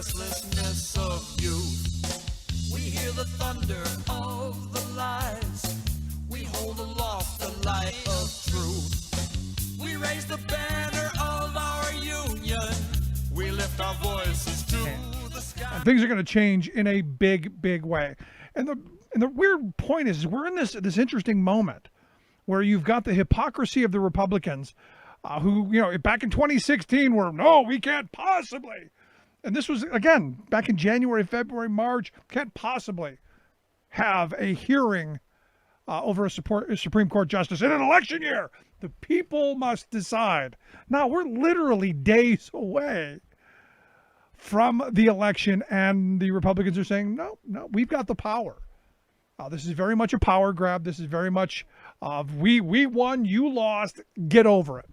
restlessness of youth. We hear the thunder of the lies. We hold aloft the light of truth. We raise the banner of our union. We lift our voices to the sky. And things are going to change in a big, big way. And the weird point is we're in this interesting moment where you've got the hypocrisy of the Republicans who, back in 2016 were, no, we can't possibly. And this was, again, back in January, February, March, can't possibly have a hearing over a Supreme Court justice in an election year. The people must decide. Now, we're literally days away from the election, and the Republicans are saying, no, we've got the power. This is very much a power grab. This is very much we won, you lost, get over it.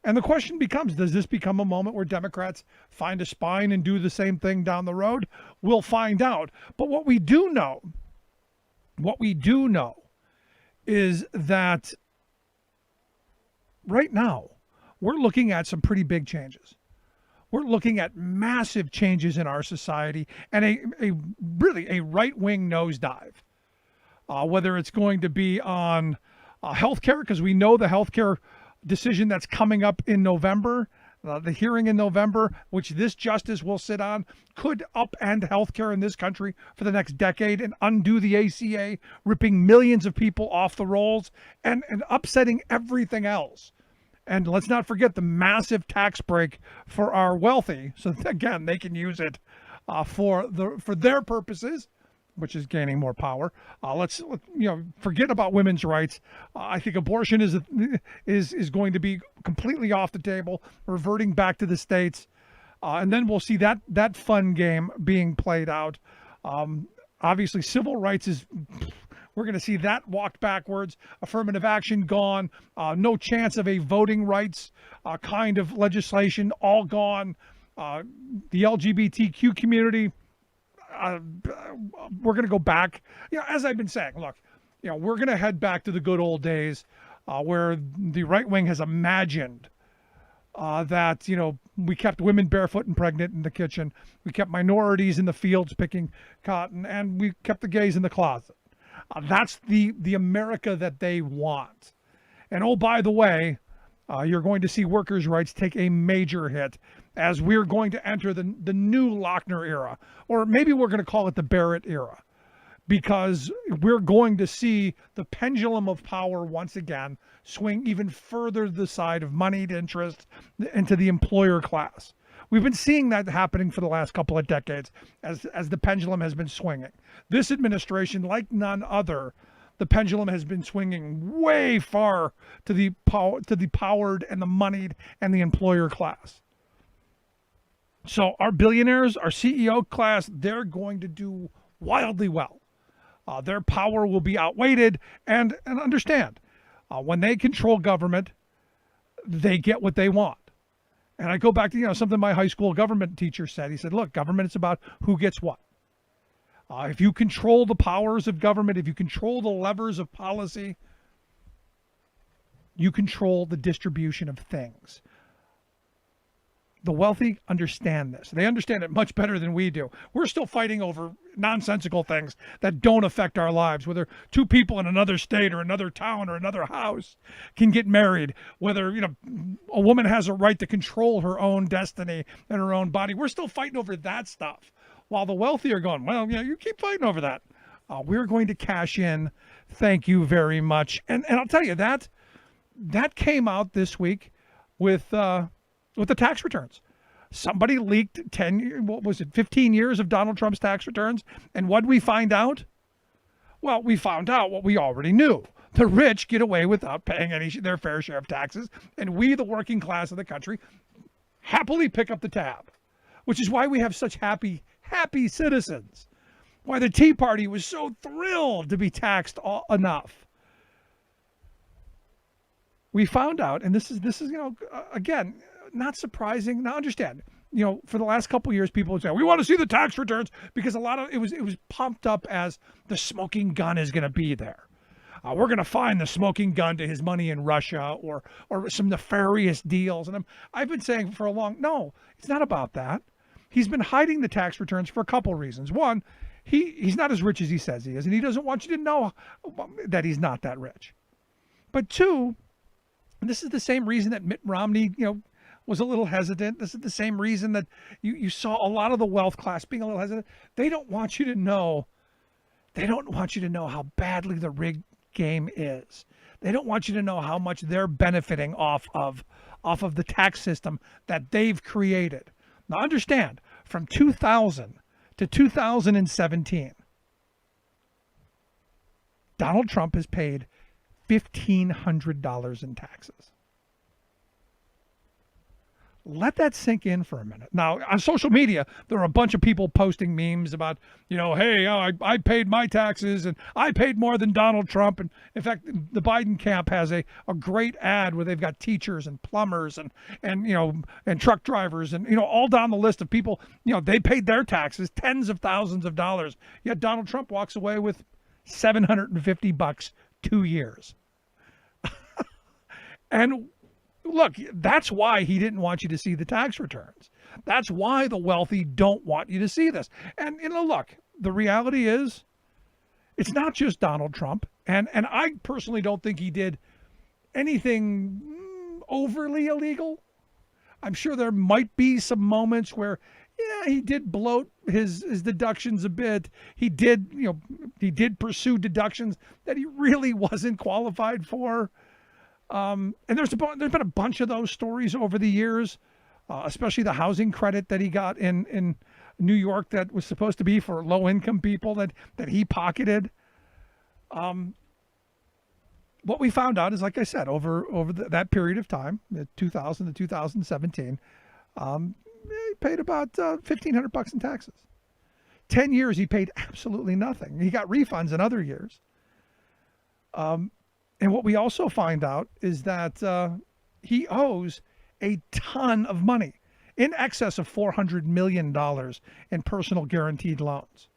And the question becomes, does this become a moment where Democrats find a spine and do the same thing down the road? We'll find out. But what we do know is that right now we're looking at some pretty big changes. We're looking at massive changes in our society and a right-wing nosedive. Whether it's going to be on healthcare, because we know the healthcare decision that's coming up in November, the hearing in November, which this justice will sit on, could upend healthcare in this country for the next decade and undo the ACA, ripping millions of people off the rolls and upsetting everything else. And let's not forget the massive tax break for our wealthy, so that, again, they can use it for their purposes, which is gaining more power. Let's forget about women's rights. I think abortion is going to be completely off the table, reverting back to the states, and then we'll see that fun game being played out. Obviously, civil rights is. We're going to see that walked backwards, affirmative action gone, no chance of a voting rights kind of legislation, all gone. The LGBTQ community, we're going to go back. As I've been saying, look, we're going to head back to the good old days where the right wing has imagined that, we kept women barefoot and pregnant in the kitchen. We kept minorities in the fields picking cotton, and we kept the gays in the closet. That's the America that they want. And oh, by the way, you're going to see workers' rights take a major hit as we're going to enter the new Lochner era, or maybe we're going to call it the Barrett era, because we're going to see the pendulum of power once again swing even further to the side of moneyed interest into the employer class. We've been seeing that happening for the last couple of decades as the pendulum has been swinging. This administration, like none other, the pendulum has been swinging way far to the powered and the moneyed and the employer class. So our billionaires, our CEO class, they're going to do wildly well. Their power will be outweighed, and understand, when they control government, they get what they want. And I go back to something my high school government teacher said. He said, look, government is about who gets what. If you control the powers of government, if you control the levers of policy, you control the distribution of things. The wealthy understand this. They understand it much better than we do. We're still fighting over nonsensical things that don't affect our lives, whether two people in another state or another town or another house can get married, whether a woman has a right to control her own destiny and her own body. We're still fighting over that stuff, while the wealthy are going, well, you keep fighting over that. We're going to cash in. Thank you very much. And I'll tell you, that came out this week with the tax returns. Somebody leaked 15 years of Donald Trump's tax returns. And what did we find out? Well, we found out what we already knew. The rich get away without paying their fair share of taxes. And we, the working class of the country, happily pick up the tab, which is why we have such happy citizens. Why the Tea Party was so thrilled to be taxed enough. We found out, and this is again, not surprising. Now understand, for the last couple of years, people would say, we want to see the tax returns, because a lot of it was pumped up as the smoking gun is going to be there. We're going to find the smoking gun to his money in Russia or some nefarious deals. And I've been saying for no, it's not about that. he's been hiding the tax returns for a couple reasons. One, he's not as rich as he says he is, and he doesn't want you to know that he's not that rich. But two, and this is the same reason that Mitt Romney, was a little hesitant. This is the same reason that you saw a lot of the wealth class being a little hesitant. They don't want you to know. They don't want you to know how badly the rigged game is. They don't want you to know how much they're benefiting off of the tax system that they've created. Now understand, from 2000 to 2017, Donald Trump has paid $1,500 in taxes. Let that sink in for a minute. Now, on social media, there are a bunch of people posting memes about, hey, I paid my taxes and I paid more than Donald Trump. And in fact, the Biden camp has a great ad where they've got teachers and plumbers and truck drivers and, all down the list of people, they paid their taxes, tens of thousands of dollars. Yet Donald Trump walks away with $750 2 years. And look, that's why he didn't want you to see the tax returns. That's why the wealthy don't want you to see this. And, look, the reality is it's not just Donald Trump. And I personally don't think he did anything overly illegal. I'm sure there might be some moments where, he did bloat his deductions a bit. He did pursue deductions that he really wasn't qualified for. And there's been a bunch of those stories over the years, especially the housing credit that he got in New York that was supposed to be for low-income people that he pocketed. What we found out is, like I said, over that period of time, 2000 to 2017, he paid about $1,500 in taxes. 10 years, he paid absolutely nothing. He got refunds in other years. And what we also find out is that he owes a ton of money, in excess of $400 million in personal guaranteed loans.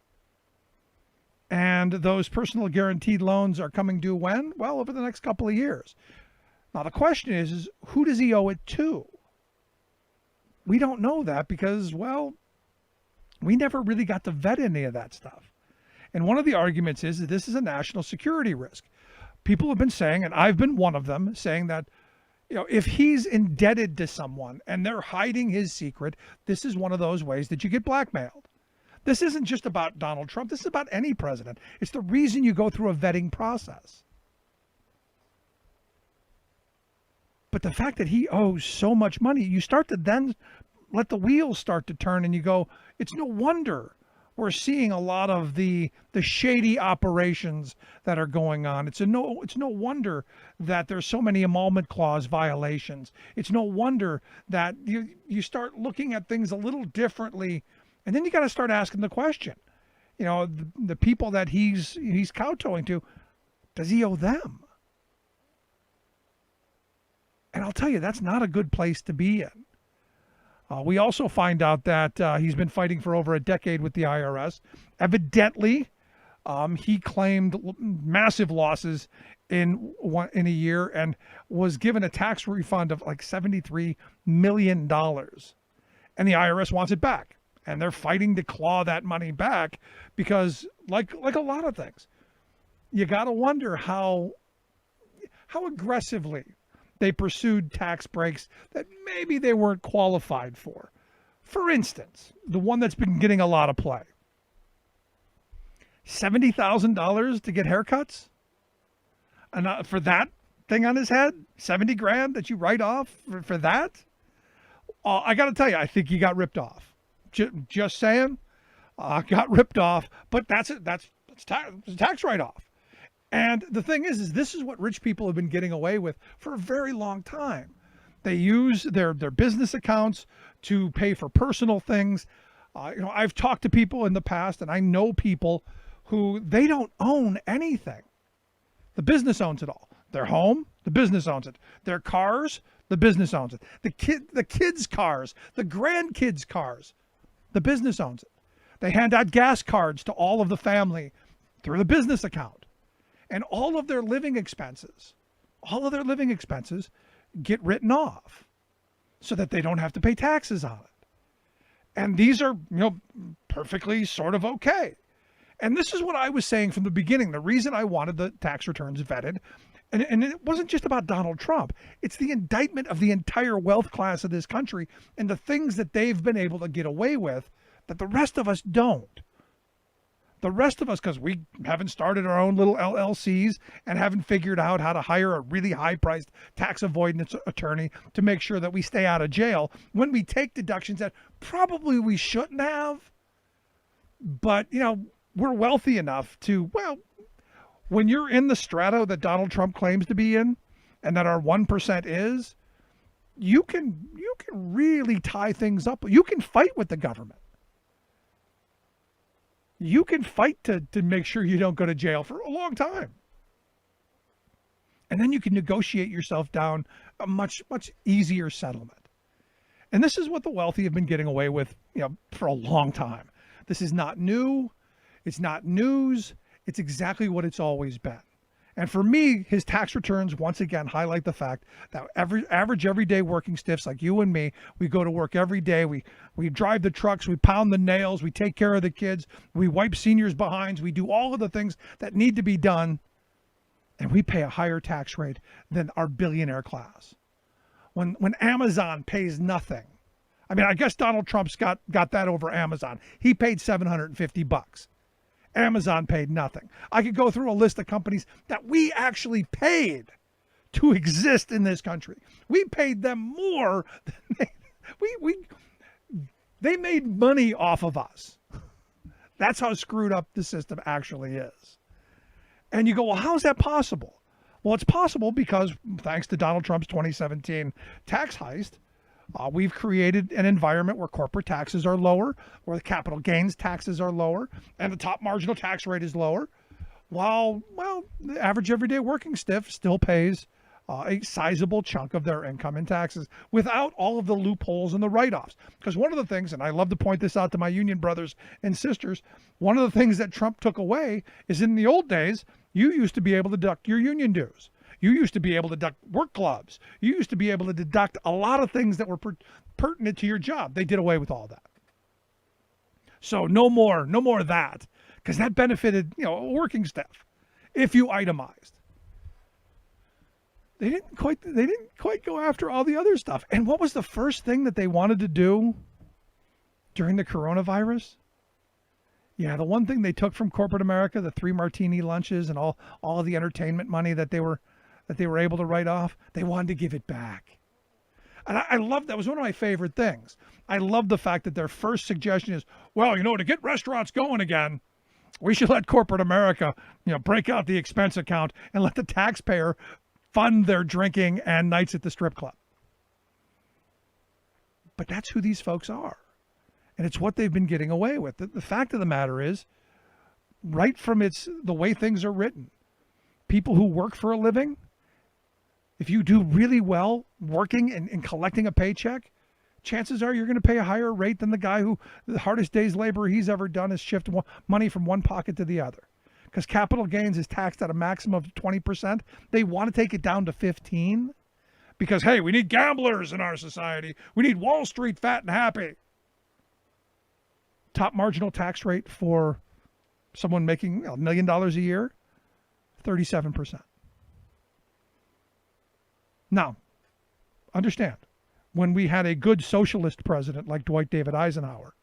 And those personal guaranteed loans are coming due when? Well, over the next couple of years. Now, the question is who does he owe it to? We don't know that because, well, we never really got to vet any of that stuff. And one of the arguments is that this is a national security risk. People have been saying, and I've been one of them, saying that, if he's indebted to someone and they're hiding his secret, this is one of those ways that you get blackmailed. This isn't just about Donald Trump. This is about any president. It's the reason you go through a vetting process. But the fact that he owes so much money, you start to then let the wheels start to turn and you go, it's no wonder we're seeing a lot of the shady operations that are going on. It's no wonder that there's so many emolument clause violations. It's no wonder that you start looking at things a little differently, and then you got to start asking the question. The people that he's kowtowing to, does he owe them? And I'll tell you, that's not a good place to be in. We also find out that he's been fighting for over a decade with the IRS. Evidently, he claimed massive losses in a year and was given a tax refund of like $73 million. And the IRS wants it back. And they're fighting to claw that money back because, like a lot of things, you got to wonder how aggressively they pursued tax breaks that maybe they weren't qualified for. For instance, the one that's been getting a lot of play. $70,000 to get haircuts? And for that thing on his head? 70 grand that you write off for that? I got to tell you, I think he got ripped off. Just saying, got ripped off, but that's it. That's a tax write-off. And the thing is this is what rich people have been getting away with for a very long time. They use their business accounts to pay for personal things. I've talked to people in the past, and I know people who they don't own anything. The business owns it all. Their home, the business owns it. Their cars, the business owns it. The kids' cars, the grandkids' cars, the business owns it. They hand out gas cards to all of the family through the business account. And all of their living expenses get written off so that they don't have to pay taxes on it. And these are, perfectly sort of okay. And this is what I was saying from the beginning. The reason I wanted the tax returns vetted, and it wasn't just about Donald Trump, it's the indictment of the entire wealth class of this country and the things that they've been able to get away with that the rest of us don't. The rest of us, because we haven't started our own little LLCs and haven't figured out how to hire a really high-priced tax avoidance attorney to make sure that we stay out of jail when we take deductions that probably we shouldn't have. But, we're wealthy enough to, well, when you're in the strata that Donald Trump claims to be in and that our 1% is, you can really tie things up. You can fight with the government. You can fight to make sure you don't go to jail for a long time. And then you can negotiate yourself down a much, much easier settlement. And this is what the wealthy have been getting away with, for a long time. This is not new. It's not news. It's exactly what it's always been. And for me, his tax returns once again highlight the fact that average everyday working stiffs like you and me, we go to work every day. We drive the trucks, we pound the nails, we take care of the kids, we wipe seniors' behinds, we do all of the things that need to be done, and we pay a higher tax rate than our billionaire class. When Amazon pays nothing. I mean, I guess Donald Trump's got that over Amazon. He paid $750. Amazon paid nothing. I could go through a list of companies that we actually paid to exist in this country. We paid them more than they made money off of us. That's how screwed up the system actually is. And you go, well, how is that possible? Well, it's possible because thanks to Donald Trump's 2017 tax heist, we've created an environment where corporate taxes are lower, where the capital gains taxes are lower, and the top marginal tax rate is lower, while, the average everyday working stiff still pays a sizable chunk of their income in taxes without all of the loopholes and the write-offs. Because one of the things, and I love to point this out to my union brothers and sisters, one of the things that Trump took away is in the old days, you used to be able to deduct your union dues. You used to be able to deduct work clubs. You used to be able to deduct a lot of things that were pertinent to your job. They did away with all that. So no more of that, because that benefited, working staff if you itemized. They didn't quite go after all the other stuff. And what was the first thing that they wanted to do during the coronavirus? Yeah, the one thing they took from corporate America, the 3 martini lunches and all of the entertainment money that they were able to write off, they wanted to give it back. And I love that. Was one of my favorite things. I love the fact that their first suggestion is, well, to get restaurants going again, we should let corporate America, break out the expense account and let the taxpayer fund their drinking and nights at the strip club. But that's who these folks are. And it's what they've been getting away with. The fact of the matter is, right from the way things are written, people who work for a living, if you do really well working and collecting a paycheck, chances are you're going to pay a higher rate than the guy who the hardest day's labor he's ever done is shift money from one pocket to the other. Because capital gains is taxed at a maximum of 20%. They want to take it down to 15% because, hey, we need gamblers in our society. We need Wall Street fat and happy. Top marginal tax rate for someone making $1 million a year, 37%. Now, understand, when we had a good socialist president like Dwight David Eisenhower,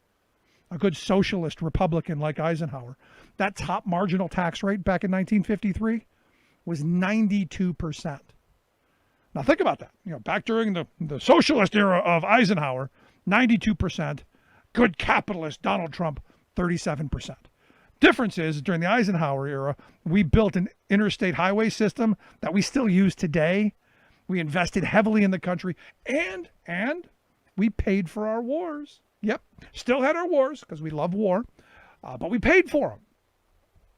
a good socialist Republican like Eisenhower, that top marginal tax rate back in 1953 was 92%. Now think about that. Back during the socialist era of Eisenhower, 92%. Good capitalist Donald Trump, 37%. Difference is, during the Eisenhower era, we built an interstate highway system that we still use today. We invested heavily in the country, and we paid for our wars. Yep, still had our wars because we love war, but we paid for them.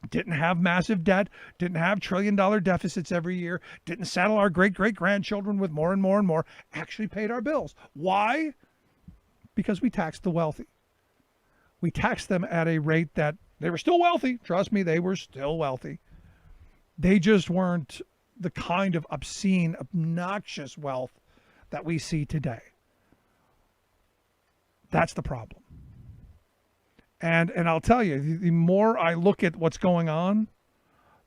Didn't have massive debt, didn't have trillion-dollar deficits every year, didn't saddle our great-great-grandchildren with more and more and more, actually paid our bills. Why? Because we taxed the wealthy. We taxed them at a rate that they were still wealthy. Trust me, they were still wealthy. They just weren't the kind of obscene, obnoxious wealth that we see today. That's the problem. And I'll tell you, the more I look at what's going on,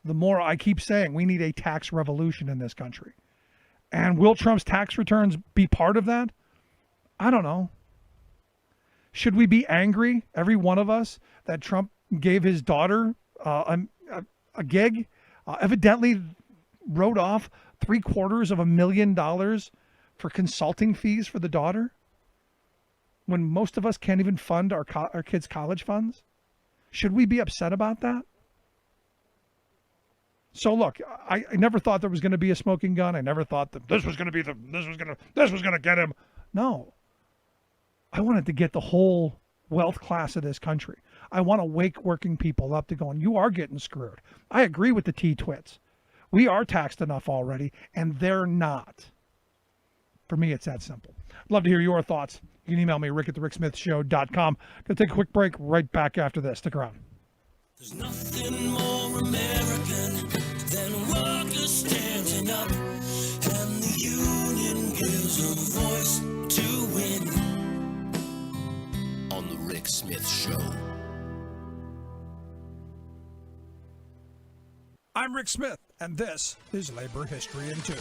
the more I keep saying we need a tax revolution in this country. And will Trump's tax returns be part of that? I don't know. Should we be angry, every one of us, that Trump gave his daughter a gig? Evidently wrote off $750,000 for consulting fees for the daughter, when most of us can't even fund our kids' college funds? Should we be upset about that? So look, I never thought there was going to be a smoking gun. I never thought that this was going to get him. No. I wanted to get the whole wealth class of this country. I want to wake working people up to going, you are getting screwed. I agree with the T-twits. We are taxed enough already, and they're not. For me, it's that simple. I'd love to hear your thoughts. You can email me, rick@thericksmithshow.com. Going to take a quick break right back after this. Stick around. There's nothing more American than workers standing up, and the union gives a voice to win. On the Rick Smith Show. I'm Rick Smith, and this is Labor History in 2.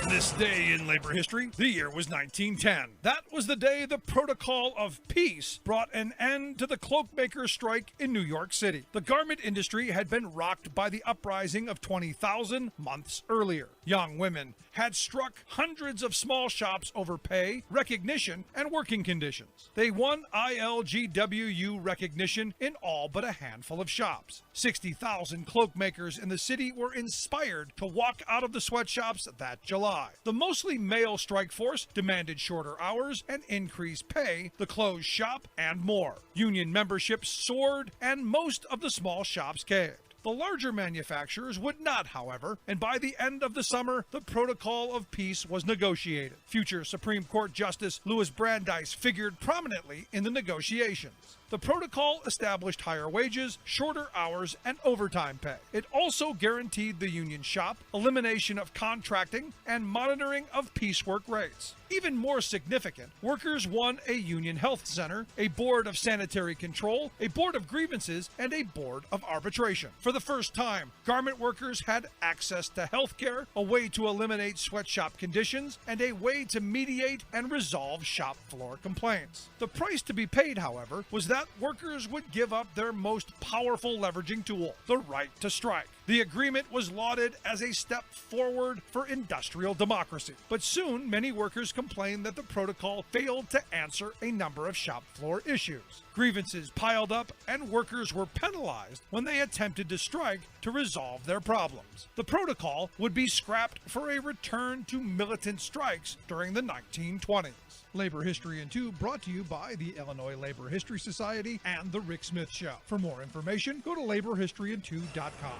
On this day in labor history, the year was 1910. That was the day the Protocol of Peace brought an end to the cloakmakers' strike in New York City. The garment industry had been rocked by the uprising of 20,000 months earlier. Young women had struck hundreds of small shops over pay, recognition, and working conditions. They won ILGWU recognition in all but a handful of shops. 60,000 cloakmakers in the city were inspired to walk out of the sweatshops that July. The mostly male strike force demanded shorter hours and increased pay, the closed shop, and more. Union membership soared, and most of the small shops caved. The larger manufacturers would not, however, and by the end of the summer, the Protocol of Peace was negotiated. Future Supreme Court Justice Louis Brandeis figured prominently in the negotiations. The protocol established higher wages, shorter hours, and overtime pay. It also guaranteed the union shop, elimination of contracting, and monitoring of piecework rates. Even more significant, workers won a union health center, a board of sanitary control, a board of grievances, and a board of arbitration. For the first time, garment workers had access to health care, a way to eliminate sweatshop conditions, and a way to mediate and resolve shop floor complaints. The price to be paid, however, was that workers would give up their most powerful leveraging tool, the right to strike. The agreement was lauded as a step forward for industrial democracy. But soon, many workers complained that the protocol failed to answer a number of shop floor issues. Grievances piled up, and workers were penalized when they attempted to strike to resolve their problems. The protocol would be scrapped for a return to militant strikes during the 1920s. Labor History in 2 brought to you by the Illinois Labor History Society and The Rick Smith Show. For more information, go to laborhistoryin2.com.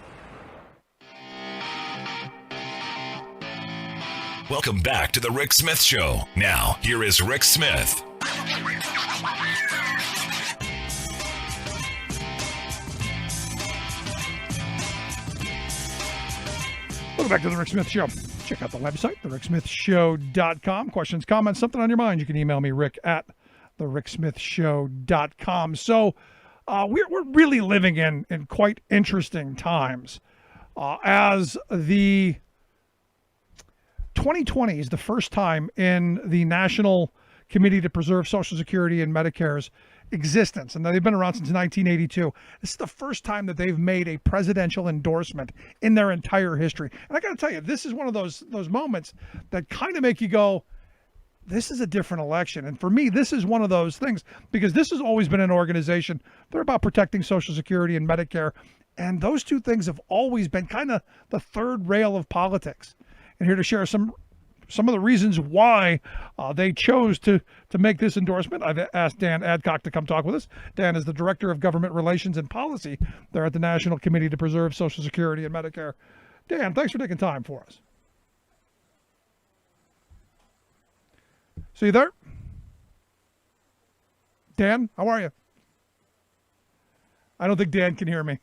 Welcome back to The Rick Smith Show. Now, here is Rick Smith. Welcome back to The Rick Smith Show. Check out the website, thericksmithshow.com. Questions, comments, something on your mind, you can email me, rick@thericksmithshow.com. So we're really living in quite interesting times. As the 2020 is the first time in the National Committee to Preserve Social Security and Medicare's existence, and they've been around since 1982. This is the first time that they've made a presidential endorsement in their entire history. And I got to tell you, this is one of those moments that kind of make you go, this is a different election. And for me, this is one of those things, because this has always been an organization, they're about protecting Social Security and Medicare, and those two things have always been kind of the third rail of politics. And here to share some of the reasons why they chose to make this endorsement, I've asked Dan Adcock to come talk with us. Dan is the Director of Government Relations and Policy there at the National Committee to Preserve Social Security and Medicare. Dan, thanks for taking time for us. So you there? Dan, how are you? I don't think Dan can hear me.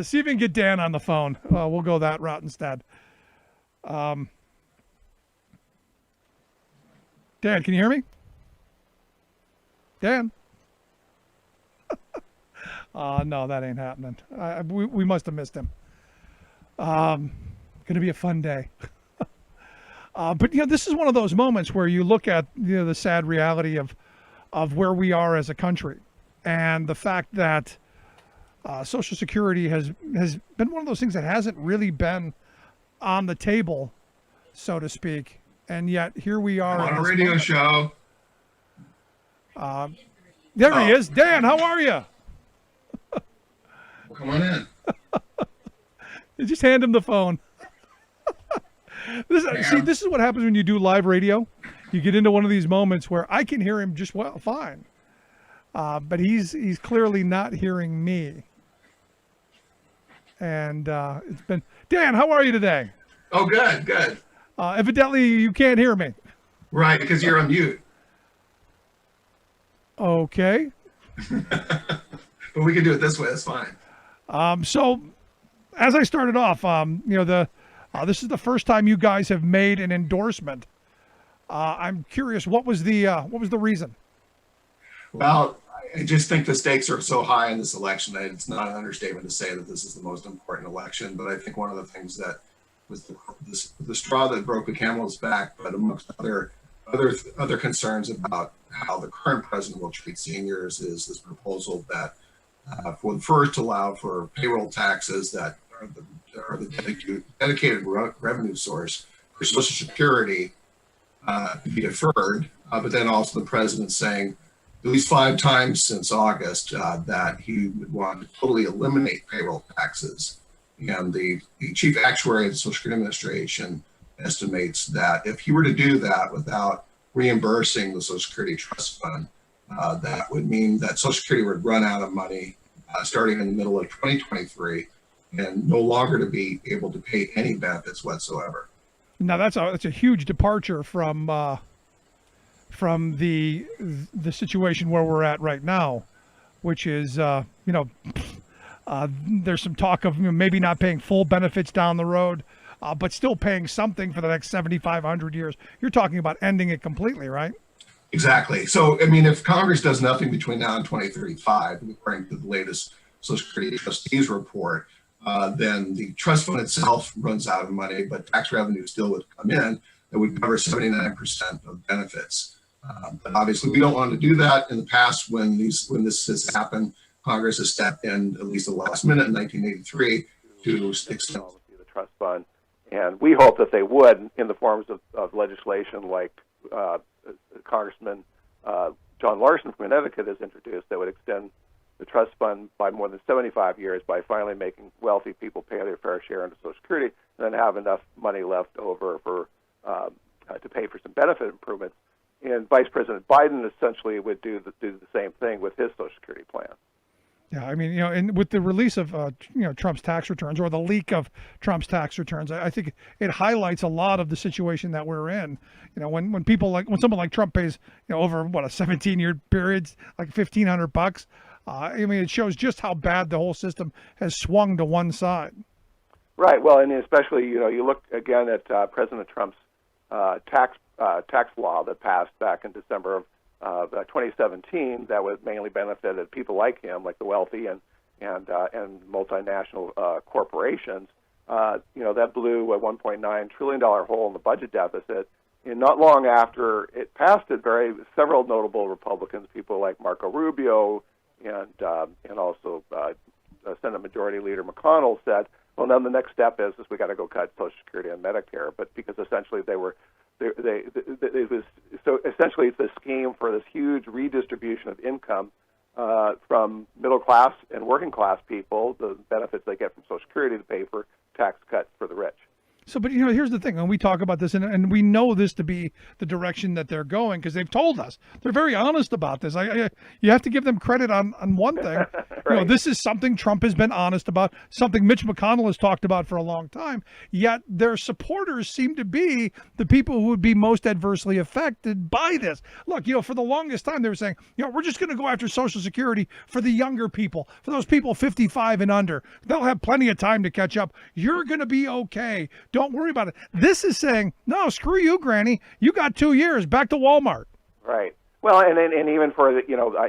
See if you can get Dan on the phone. We'll go that route instead. Dan, can you hear me? Dan? No, that ain't happening. We must have missed him. Going to be a fun day. But this is one of those moments where you look at the sad reality of where we are as a country, and the fact that Social Security has been one of those things that hasn't really been on the table, so to speak, and yet here we are on a radio show. There he is, Dan. How are you? Come on in. You just hand him the phone. This is what happens when you do live radio. You get into one of these moments where I can hear him just fine, but he's clearly not hearing me. And it's been Dan. How are you today? Oh, good. Evidently, you can't hear me. Right, because you're on mute. Okay. But we can do it this way. That's fine. So, as I started off, this is the first time you guys have made an endorsement. I'm curious, what was the reason? Well, I just think the stakes are so high in this election that it's not an understatement to say that this is the most important election. But I think one of the things that was the straw that broke the camel's back, but amongst other concerns about how the current president will treat seniors, is this proposal that would first allow for payroll taxes that are the dedicated revenue source for Social Security to be deferred, but then also the president saying at least 5 times since August that he would want to totally eliminate payroll taxes. And the chief actuary of the Social Security Administration estimates that if he were to do that without reimbursing the Social Security Trust Fund, that would mean that Social Security would run out of money starting in the middle of 2023 and no longer to be able to pay any benefits whatsoever. Now that's a huge departure from the situation where we're at right now, which is there's some talk of maybe not paying full benefits down the road, but still paying something for the next 7,500 years. You're talking about ending it completely, right? Exactly. So, I mean, if Congress does nothing between now and 2035, according to the latest Social Security Trustees report, then the trust fund itself runs out of money, but tax revenue still would come in that would cover 79% of benefits. But obviously, we don't want to do that. In the past, when this has happened, Congress has stepped in at least at the last minute in 1983 to extend the trust fund, and we hope that they would in the forms of legislation like Congressman John Larson from Connecticut has introduced that would extend the trust fund by more than 75 years by finally making wealthy people pay their fair share into Social Security and then have enough money left over for to pay for some benefit improvements. And Vice President Biden essentially would do the same thing with his Social Security plan. Yeah, I mean, and with the release of Trump's tax returns, or the leak of Trump's tax returns, I think it highlights a lot of the situation that we're in. When someone like Trump pays over a 17-year period, like $1,500. I mean, it shows just how bad the whole system has swung to one side. Right. Well, and especially you look again at President Trump's tax law that passed back in December of 2017 that was mainly benefited people like him, like the wealthy and multinational corporations. That blew a $1.9 trillion hole in the budget deficit. And not long after it passed it, several notable Republicans, people like Marco Rubio and also Senate Majority Leader McConnell, said, well, then the next step is we got to go cut Social Security and Medicare. But because essentially it was essentially it's a scheme for this huge redistribution of income from middle class and working class people, the benefits they get from Social Security to pay for tax cuts for the rich. So, but here's the thing, when we talk about this, and we know this to be the direction that they're going, because they've told us. They're very honest about this. You have to give them credit on one thing. Right. This is something Trump has been honest about, something Mitch McConnell has talked about for a long time, yet their supporters seem to be the people who would be most adversely affected by this. Look, for the longest time, they were saying, we're just going to go after Social Security for the younger people, for those people 55 and under. They'll have plenty of time to catch up. You're going to be okay. Don't worry about it. This is saying, no, screw you, Granny. You got 2 years. Back to Walmart. Right. Well, and even for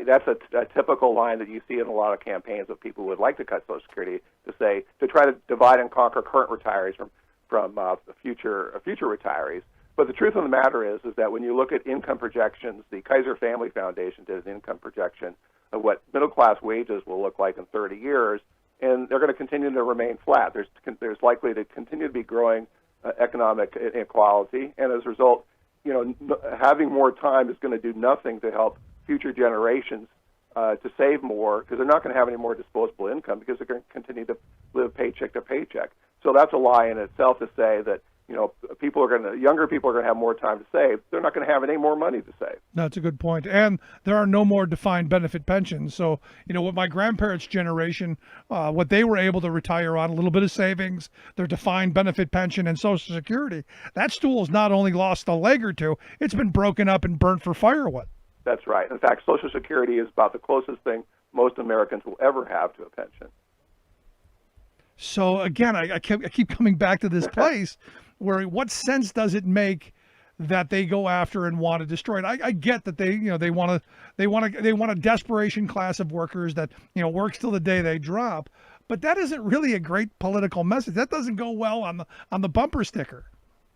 that's a typical line that you see in a lot of campaigns of people who would like to cut Social Security, to try to divide and conquer current retirees from future retirees. But the truth of the matter is that when you look at income projections, the Kaiser Family Foundation did an income projection of what middle class wages will look like in 30 years, and they're going to continue to remain flat. There's likely to continue to be growing economic inequality, and as a result, having more time is going to do nothing to help future generations to save more, because they're not going to have any more disposable income because they're going to continue to live paycheck to paycheck. So that's a lie in itself to say that younger people are going to have more time to save. They're not going to have any more money to save. That's a good point. And there are no more defined benefit pensions. So, what my grandparents' generation, what they were able to retire on, a little bit of savings, their defined benefit pension and Social Security, that stool's not only lost a leg or two, it's been broken up and burnt for firewood. That's right. In fact, Social Security is about the closest thing most Americans will ever have to a pension. So again, I keep coming back to this place where what sense does it make that they go after and want to destroy it? I get that they want a desperation class of workers that works till the day they drop, but that isn't really a great political message. That doesn't go well on the bumper sticker.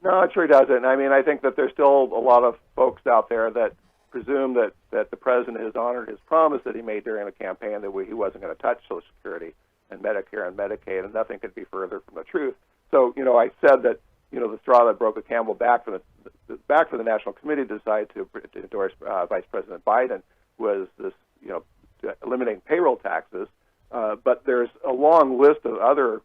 No, it sure doesn't. I mean, I think that there's still a lot of folks out there that presume that the president has honored his promise that he made during the campaign that he wasn't going to touch Social Security and Medicare and Medicaid, and nothing could be further from the truth. So, I said that the straw that broke the camel back for the National Committee to decide to endorse Vice President Biden was this, eliminating payroll taxes. But there's a long list of other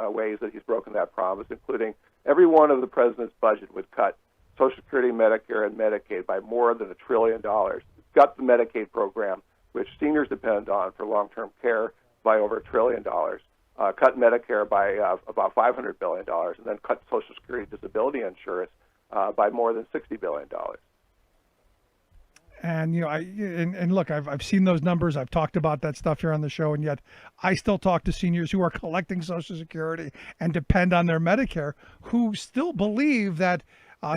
ways that he's broken that promise, including every one of the president's budget would cut Social Security, Medicare, and Medicaid by more than $1 trillion. Gut the Medicaid program, which seniors depend on for long-term care, by over $1 trillion. Cut Medicare by about $500 billion, and then cut Social Security disability insurance by more than $60 billion. And and look, I've seen those numbers. I've talked about that stuff here on the show, and yet I still talk to seniors who are collecting Social Security and depend on their Medicare, who still believe that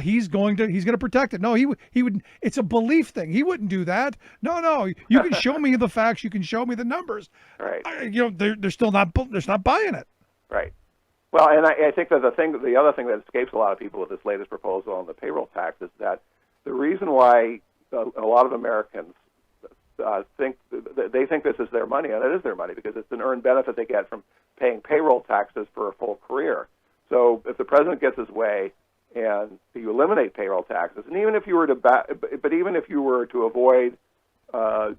he's going to protect it. No, he would. It's a belief thing. He wouldn't do that. No. You can show me the facts. You can show me the numbers. Right. They're still not buying it. Right. Well, and I think that the other thing that escapes a lot of people with this latest proposal on the payroll tax is that the reason why a lot of Americans think this is their money, and it is their money because it's an earned benefit they get from paying payroll taxes for a full career. So if the president gets his way and you eliminate payroll taxes, and even if you were to avoid the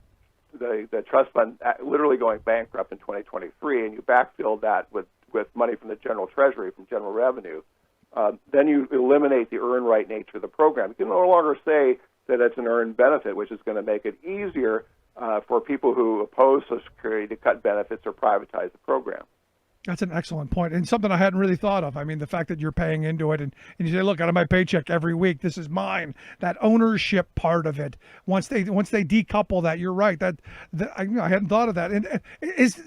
trust fund literally going bankrupt in 2023, and you backfill that with money from the general treasury, from general revenue, then you eliminate the earned right nature of the program. You can no longer say that it's an earned benefit, which is going to make it easier for people who oppose Social Security to cut benefits or privatize the program. That's an excellent point, and something I hadn't really thought of. I mean, the fact that you're paying into it, and you say, look, out of my paycheck every week, this is mine. That ownership part of it, once they decouple that, you're right. That I hadn't thought of that. And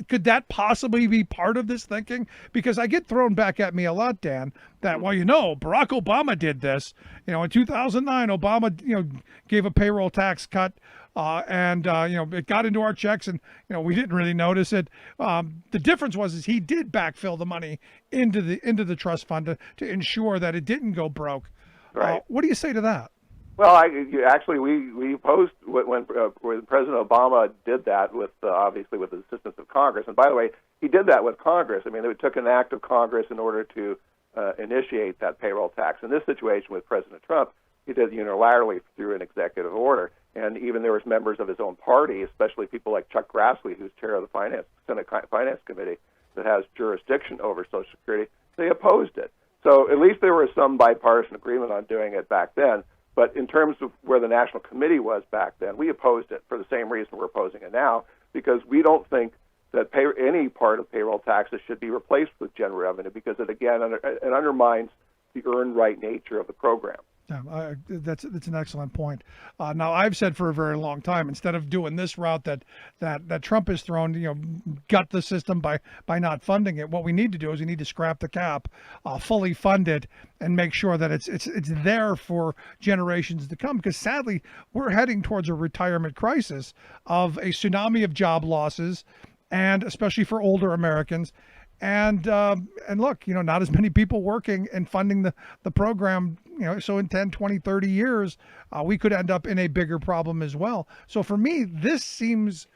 could that possibly be part of this thinking? Because I get thrown back at me a lot, Dan, that Barack Obama did this. In 2009, Obama gave a payroll tax cut. And it got into our checks, and we didn't really notice it. The difference was he did backfill the money into the trust fund to ensure that it didn't go broke. Right. What do you say to that? Well, we opposed when President Obama did that obviously with the assistance of Congress. And by the way, he did that with Congress. I mean, it took an act of Congress in order to initiate that payroll tax. In this situation with President Trump, he did unilaterally through an executive order. And even there was members of his own party, especially people like Chuck Grassley, who's chair of the Senate Finance Committee that has jurisdiction over Social Security, they opposed it. So at least there was some bipartisan agreement on doing it back then. But in terms of where the National Committee was back then, we opposed it for the same reason we're opposing it now, because we don't think that any part of payroll taxes should be replaced with general revenue, because it, again, it undermines the earned right nature of the program. Yeah, that's an excellent point. Now, I've said for a very long time, instead of doing this route that Trump has thrown, gut the system by not funding it. What we need to do is we need to scrap the cap, fully fund it, and make sure that it's there for generations to come. Because sadly, we're heading towards a retirement crisis of a tsunami of job losses, and especially for older Americans. And look, not as many people working and funding the program, so in 10, 20, 30 years, we could end up in a bigger problem as well. So for me, this seems,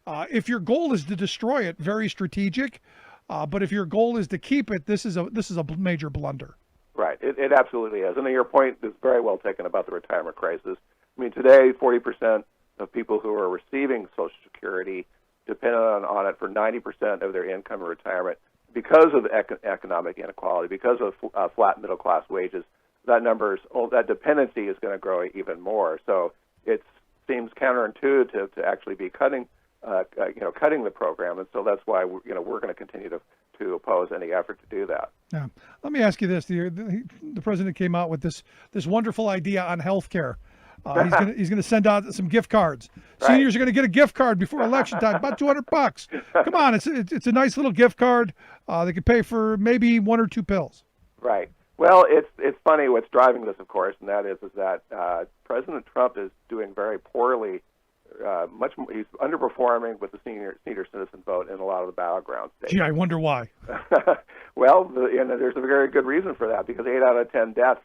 if your goal is to destroy it, very strategic. But if your goal is to keep it, this is a major blunder. Right. It absolutely is. And your point is very well taken about the retirement crisis. I mean, today, 40% of people who are receiving Social Security depend on it for 90% of their income in retirement. Because of economic inequality, because of flat middle class wages, that dependency is going to grow even more. So it seems counterintuitive to actually be cutting the program, and so that's why we're going to continue to oppose any effort to do that. Yeah. Let me ask you this: the president came out with this wonderful idea on health care. He's gonna send out some gift cards. Right. Seniors are gonna get a gift card before election time, about $200. Come on, it's a nice little gift card. They could pay for maybe 1 or 2 pills. Right. Well, it's funny what's driving this, of course, and that is that President Trump is doing very poorly. He's underperforming with the senior citizen vote in a lot of the battleground states. Gee, I wonder why. Well, there's a very good reason for that, because 8 out of 10 deaths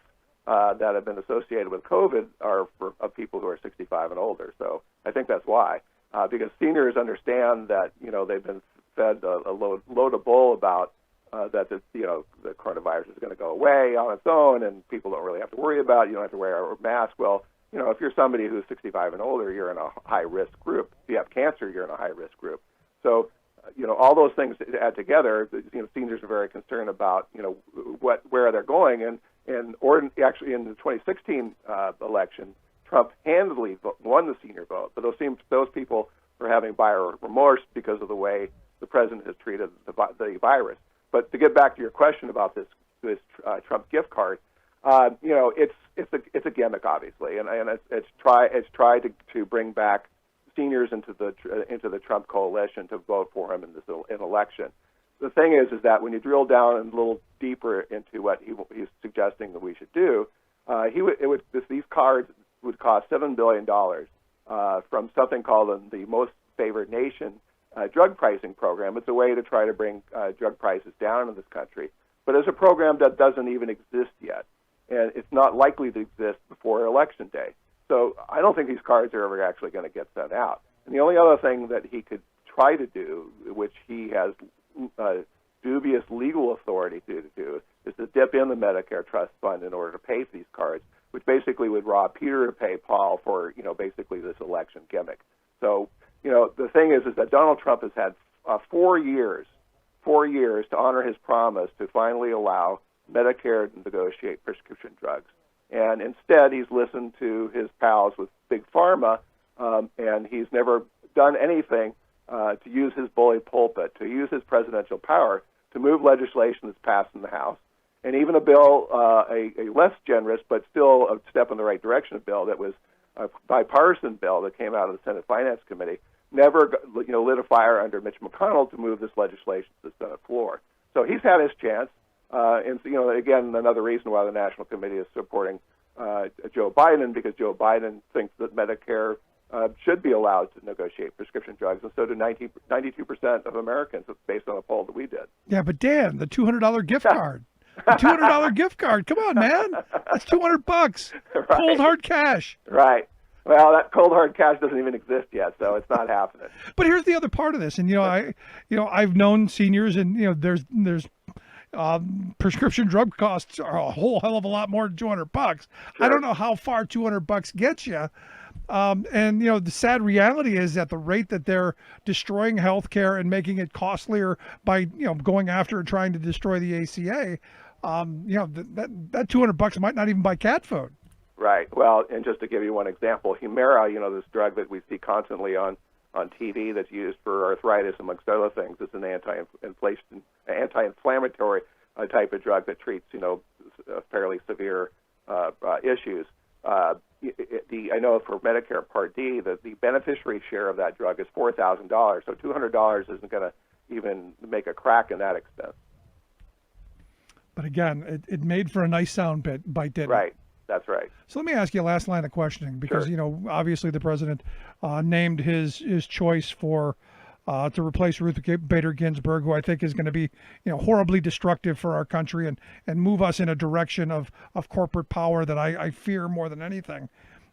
that have been associated with COVID are of people who are 65 and older. So I think that's why, because seniors understand that they've been fed a load of bull about that the coronavirus is going to go away on its own, and people don't really have to worry about it. You don't have to wear a mask. Well, if you're somebody who's 65 and older, you're in a high risk group. If you have cancer, you're in a high risk group. So all those things add together. Seniors are very concerned about where they're going, and actually in the 2016 election, Trump handily won the senior vote. But those people are having buyer remorse because of the way the president has treated the virus. But to get back to your question about this Trump gift card, it's a gimmick, obviously, and it's tried to bring back seniors into the Trump coalition to vote for him in this election. The thing is that when you drill down a little deeper into what he's suggesting that we should do, these cards would cost $7 billion from something called the Most Favored Nation drug pricing program. It's a way to try to bring drug prices down in this country. But it's a program that doesn't even exist yet, and it's not likely to exist before Election Day. So I don't think these cards are ever actually going to get sent out. And the only other thing that he could try to do, which he has dubious legal authority to do, is to dip in the Medicare Trust Fund in order to pay for these cards, which basically would rob Peter to pay Paul for, basically this election gimmick. So, the thing is that Donald Trump has had 4 years to honor his promise to finally allow Medicare to negotiate prescription drugs. And instead, he's listened to his pals with Big Pharma, and he's never done anything to use his bully pulpit, to use his presidential power to move legislation that's passed in the House. And even a bill, a less generous but still a step in the right direction, a bill that was a bipartisan bill that came out of the Senate Finance Committee, never lit a fire under Mitch McConnell to move this legislation to the Senate floor. So he's had his chance. And again, another reason why the National Committee is supporting Joe Biden, because Joe Biden thinks that Medicare should be allowed to negotiate prescription drugs, and so do 92% of Americans, based on a poll that we did. Yeah, but Dan, the $200 gift card. The $200 gift card. Come on, man. That's $200. Right. Cold hard cash. Right. Well, that cold hard cash doesn't even exist yet, so it's not happening. But here's the other part of this, and I've known seniors, and there's prescription drug costs are a whole hell of a lot more than $200. Sure. I don't know how far $200 gets you. And the sad reality is at the rate that they're destroying healthcare and making it costlier by going after and trying to destroy the ACA, that $200 might not even buy cat food. Right. Well, and just to give you one example, Humira, this drug that we see constantly on TV that's used for arthritis, amongst other things, it's an anti-inflammatory type of drug that treats, fairly severe issues. I know for Medicare Part D, the beneficiary share of that drug is $4,000, so $200 isn't going to even make a crack in that expense. But again, it made for a nice sound bite, didn't it? Right. That's right. So let me ask you a last line of questioning, because Sure. Obviously the president named his choice for to replace Ruth Bader Ginsburg, who I think is going to be horribly destructive for our country and move us in a direction of corporate power that I fear more than anything.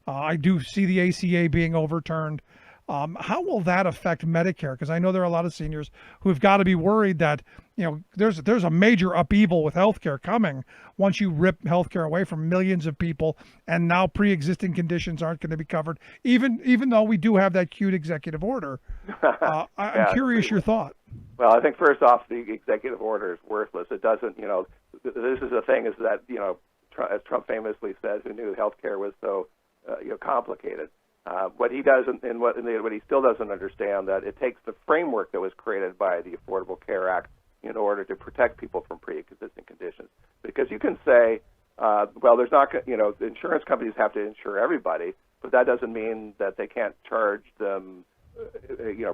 I do see the ACA being overturned. How will that affect Medicare? Because I know there are a lot of seniors who have got to be worried that there's a major upheaval with healthcare coming once you rip healthcare away from millions of people, and now pre-existing conditions aren't going to be covered, even though we do have that cute executive order. I'm curious your thought. Well, I think first off, the executive order is worthless. It doesn't, this is the thing is that, as Trump famously says, who knew healthcare was so complicated. What he doesn't, and what he still doesn't understand, that it takes the framework that was created by the Affordable Care Act in order to protect people from pre-existing conditions. Because you can say, well, there's not, the insurance companies have to insure everybody, but that doesn't mean that they can't charge them,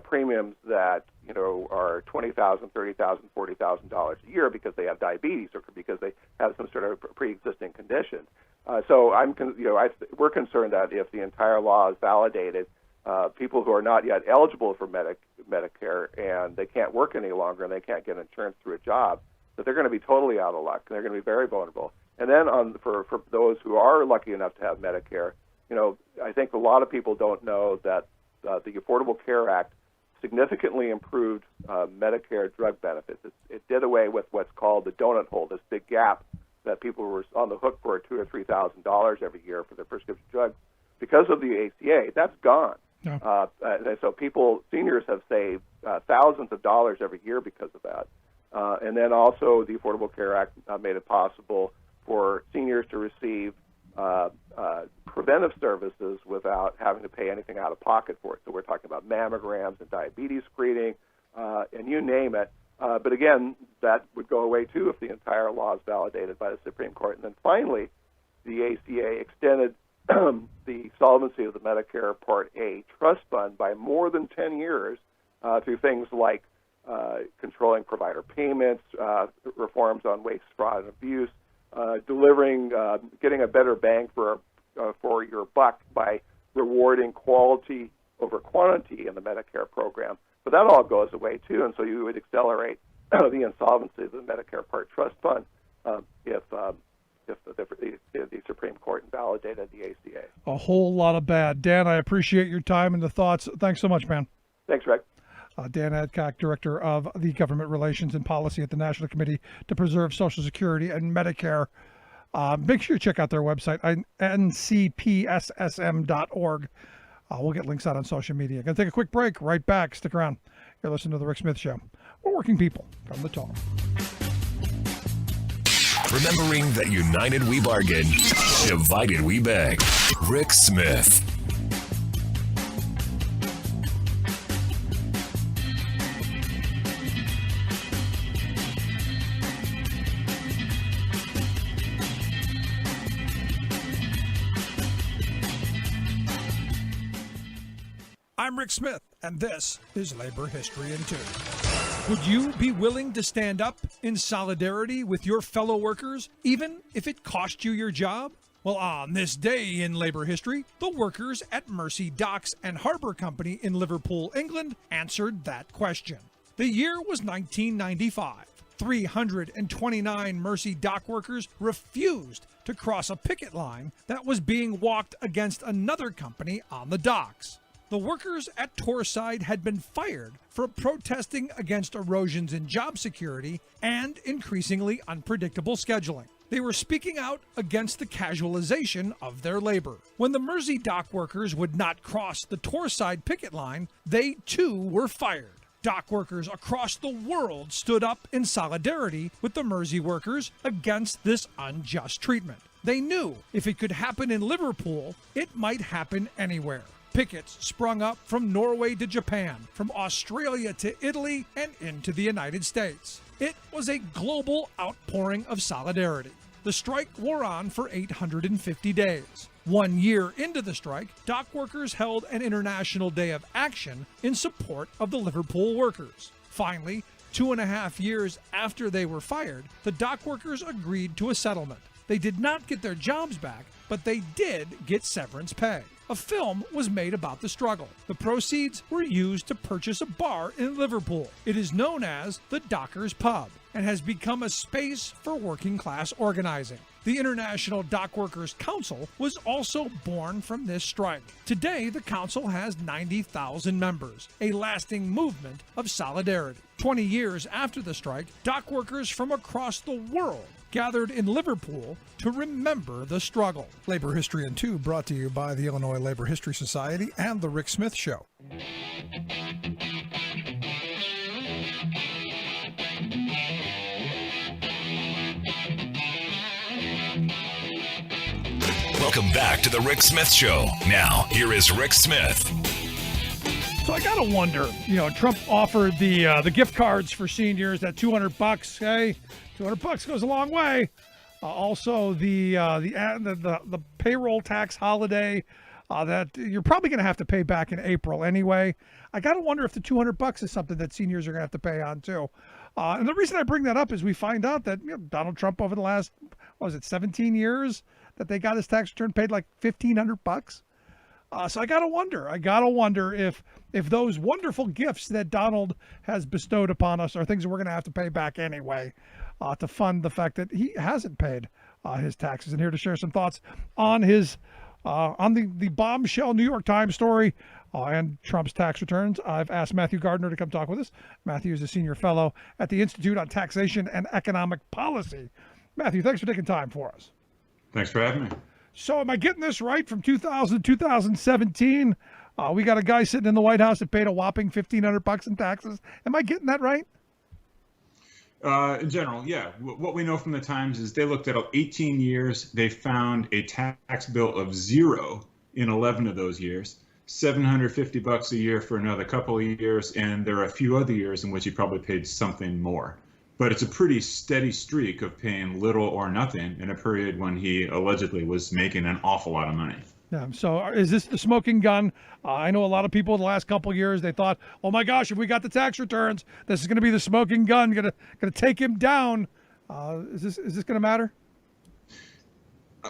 premiums that are $20,000, $30,000, $40,000 a year because they have diabetes or because they have some sort of pre-existing condition. So we're concerned that if the entire law is validated, people who are not yet eligible for Medicare and they can't work any longer and they can't get insurance through a job, that they're going to be totally out of luck and they're going to be very vulnerable. And then for those who are lucky enough to have Medicare, I think a lot of people don't know that the Affordable Care Act significantly improved Medicare drug benefits. It did away with what's called the donut hole, this big gap that people were on the hook for $2,000 or $3,000 every year for their prescription drugs. Because of the ACA, that's gone. Yeah. And so seniors have saved thousands of dollars every year because of that. And then also the Affordable Care Act made it possible for seniors to receive preventive services without having to pay anything out of pocket for it. So we're talking about mammograms and diabetes screening, and you name it. But again, that would go away too if the entire law is validated by the Supreme Court. And then finally, the ACA extended the solvency of the Medicare Part A trust fund by more than 10 years through things like controlling provider payments, reforms on waste, fraud, and abuse, getting a better bang for your buck by rewarding quality over quantity in the Medicare program. But that all goes away too, and so you would accelerate the insolvency of the Medicare Part Trust Fund if the Supreme Court invalidated the ACA. A whole lot of bad. Dan, I appreciate your time and the thoughts. Thanks so much, man. Thanks, Rick. Dan Adcock, Director of the Government Relations and Policy at the National Committee to Preserve Social Security and Medicare. Make sure you check out their website, ncpssm.org. We'll get links out on social media. Going to take a quick break. Right back. Stick around. You're listening to The Rick Smith Show. We're working people. Come to talk. Remembering that united we bargain, divided we beg. Rick Smith. I'm Rick Smith, and this is Labor History in 2. Would you be willing to stand up in solidarity with your fellow workers, even if it cost you your job? Well, on this day in labor history, the workers at Mersey Docks and Harbour Company in Liverpool, England, answered that question. The year was 1995. 329 Mersey dock workers refused to cross a picket line that was being walked against another company on the docks. The workers at Torside had been fired for protesting against erosions in job security and increasingly unpredictable scheduling. They were speaking out against the casualization of their labor. When the Mersey dock workers would not cross the Torside picket line, they too were fired. Dock workers across the world stood up in solidarity with the Mersey workers against this unjust treatment. They knew if it could happen in Liverpool, it might happen anywhere. Pickets sprung up from Norway to Japan, from Australia to Italy, and into the United States. It was a global outpouring of solidarity. The strike wore on for 850 days. 1 year into the strike, dock workers held an international day of action in support of the Liverpool workers. Finally, 2.5 years after they were fired, the dock workers agreed to a settlement. They did not get their jobs back, but they did get severance pay. A film was made about the struggle. The proceeds were used to purchase a bar in Liverpool. It is known as the Dockers Pub and has become a space for working class organizing. The International Dock Workers Council was also born from this strike. Today, the council has 90,000 members, a lasting movement of solidarity. 20 years after the strike, dock workers from across the world gathered in Liverpool to remember the struggle. Labor History in 2 brought to you by the Illinois Labor History Society and The Rick Smith Show. Welcome back to the Rick Smith Show. Now, here is Rick Smith. So I gotta wonder, Trump offered the gift cards for seniors, that $200. Hey, $200 goes a long way. Also, the payroll tax holiday that you're probably gonna have to pay back in April anyway. I gotta wonder if the $200 is something that seniors are gonna have to pay on too. And the reason I bring that up is we find out that Donald Trump over the last 17 years that they got his tax return paid like $1,500. So I gotta wonder if those wonderful gifts that Donald has bestowed upon us are things that we're gonna have to pay back anyway, to fund the fact that he hasn't paid his taxes. And here to share some thoughts on his on the bombshell New York Times story and Trump's tax returns, I've asked Matthew Gardner to come talk with us. Matthew is a senior fellow at the Institute on Taxation and Economic Policy. Matthew, thanks for taking time for us. Thanks for having me. So am I getting this right? From 2000 to 2017, we got a guy sitting in the White House that paid a whopping $1,500 in taxes. Am I getting that right? In general, yeah. What we know from the Times is they looked at 18 years. They found a tax bill of zero in 11 of those years, $750 a year for another couple of years, and there are a few other years in which he probably paid something more. But it's a pretty steady streak of paying little or nothing in a period when he allegedly was making an awful lot of money. Yeah. So is this the smoking gun? I know a lot of people in the last couple of years, they thought, oh my gosh, if we got the tax returns, this is going to be the smoking gun, going to take him down. Is this going to matter?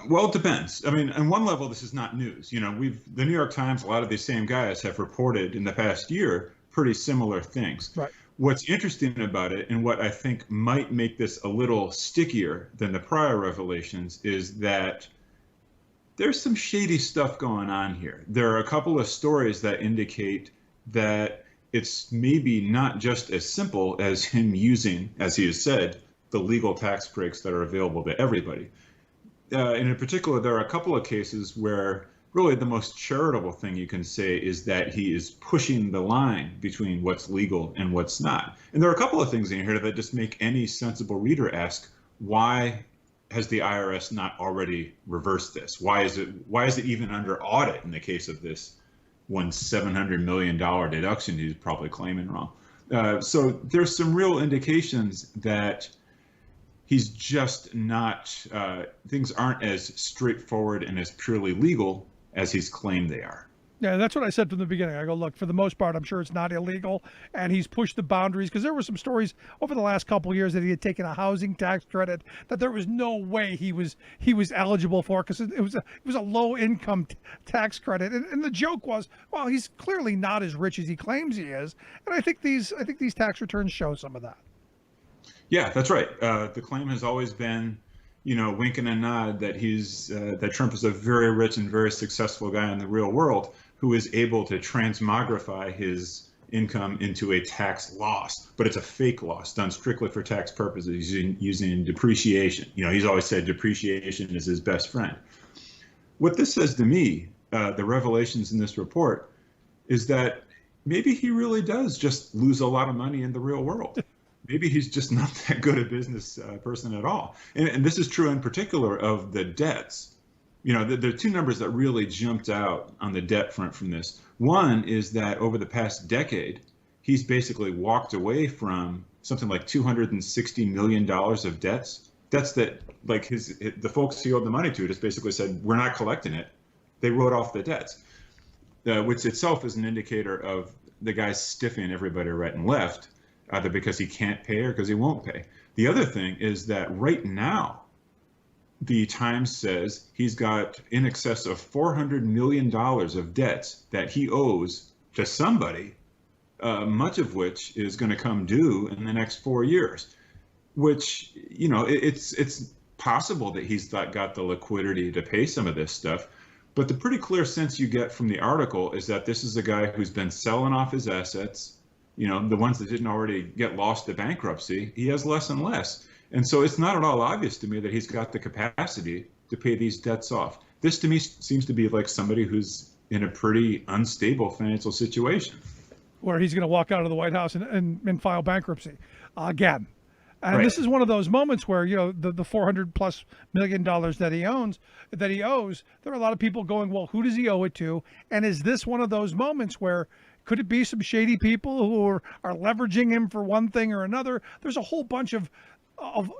Well, it depends. I mean, on one level, this is not news. The New York Times, a lot of these same guys have reported in the past year pretty similar things. Right. What's interesting about it, and what I think might make this a little stickier than the prior revelations, is that there's some shady stuff going on here. There are a couple of stories that indicate that it's maybe not just as simple as him using, as he has said, the legal tax breaks that are available to everybody. And in particular, there are a couple of cases where really the most charitable thing you can say is that he is pushing the line between what's legal and what's not. And there are a couple of things in here that just make any sensible reader ask, why has the IRS not already reversed this? Why is it even under audit in the case of this one $700 million deduction he's probably claiming wrong? So there's some real indications that he's just not, things aren't as straightforward and as purely legal as he's claimed they are. Yeah, that's what I said from the beginning. I go, look, for the most part, I'm sure it's not illegal, and he's pushed the boundaries, because there were some stories over the last couple of years that he had taken a housing tax credit that there was no way he was eligible for, because it was a low income tax credit, and the joke was, well, he's clearly not as rich as he claims he is, and I think these tax returns show some of that. Yeah, that's right. The claim has always been, wink and a nod that that Trump is a very rich and very successful guy in the real world who is able to transmogrify his income into a tax loss, but it's a fake loss done strictly for tax purposes using depreciation. He's always said depreciation is his best friend. What this says to me, the revelations in this report, is that maybe he really does just lose a lot of money in the real world. Maybe he's just not that good a business person at all. And this is true in particular of the debts. There are two numbers that really jumped out on the debt front from this. One is that over the past decade, he's basically walked away from something like $260 million of debts debts that like the folks he owed the money to just basically said, we're not collecting it. They wrote off the debts, which itself is an indicator of the guy's stiffing everybody right and left, either because he can't pay or because he won't pay. The other thing is that right now, the Times says he's got in excess of $400 million of debts that he owes to somebody, much of which is going to come due in the next 4 years, which, you know, it's possible that he's got the liquidity to pay some of this stuff. But the pretty clear sense you get from the article is that this is a guy who's been selling off his assets, you know, the ones that didn't already get lost to bankruptcy. He has less and less. And so it's not at all obvious to me that he's got the capacity to pay these debts off. This to me seems to be like somebody who's in a pretty unstable financial situation. Where he's going to walk out of the White House and file bankruptcy again. And Right. This is one of those moments where, you know, the $400+ million that he owes, there are a lot of people going, well, who does he owe it to? And is this one of those moments where could it be some shady people who are leveraging him for one thing or another? There's a whole bunch of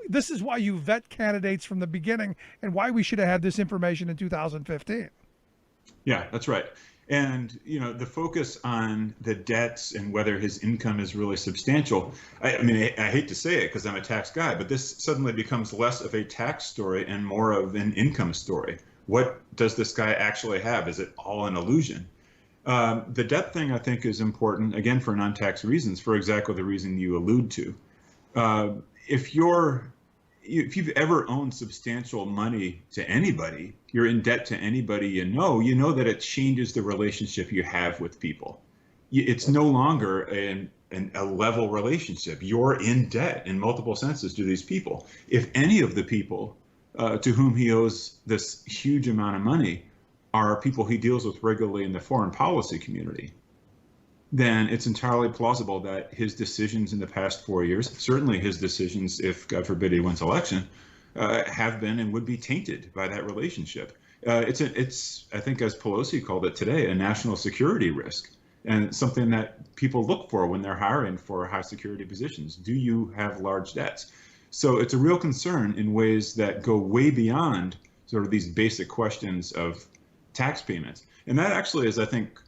this is why you vet candidates from the beginning and why we should have had this information in 2015. Yeah, that's right. And, you know, the focus on the debts and whether his income is really substantial. I mean, I hate to say it because I'm a tax guy, but this suddenly becomes less of a tax story and more of an income story. What does this guy actually have? Is it all an illusion? The debt thing, I think, is important, again, for non-tax reasons, for exactly the reason you allude to. If you've ever owned substantial money to anybody, you're in debt to anybody you know that it changes the relationship you have with people. It's no longer a level relationship. You're in debt in multiple senses to these people. If any of the people to whom he owes this huge amount of money are people he deals with regularly in the foreign policy community, then it's entirely plausible that his decisions in the past 4 years, certainly his decisions if, God forbid, he wins election, have been and would be tainted by that relationship. It's I think, as Pelosi called it today, a national security risk, and something that people look for when they're hiring for high security positions. Do you have large debts? So it's a real concern in ways that go way beyond sort of these basic questions of tax payments. And that actually is, I think,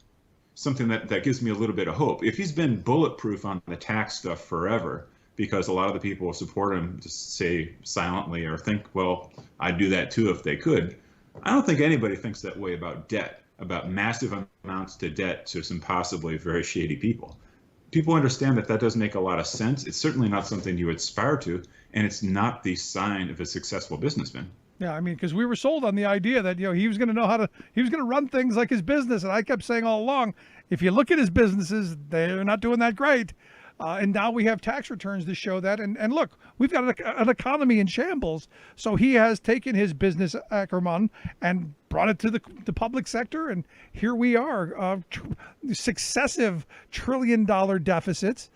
something that gives me a little bit of hope. If he's been bulletproof on the tax stuff forever, because a lot of the people who support him just say silently or think, well, I'd do that too if they could. I don't think anybody thinks that way about debt, about massive amounts to debt to some possibly very shady people. People understand that doesn't make a lot of sense. It's certainly not something you aspire to, and it's not the sign of a successful businessman. Yeah, I mean, because we were sold on the idea that, you know, he was going to run things like his business. And I kept saying all along, if you look at his businesses, they're not doing that great. And now we have tax returns to show that. And look, we've got an economy in shambles. So he has taken his business acumen and brought it to the public sector. And here we are, successive $1 trillion deficits,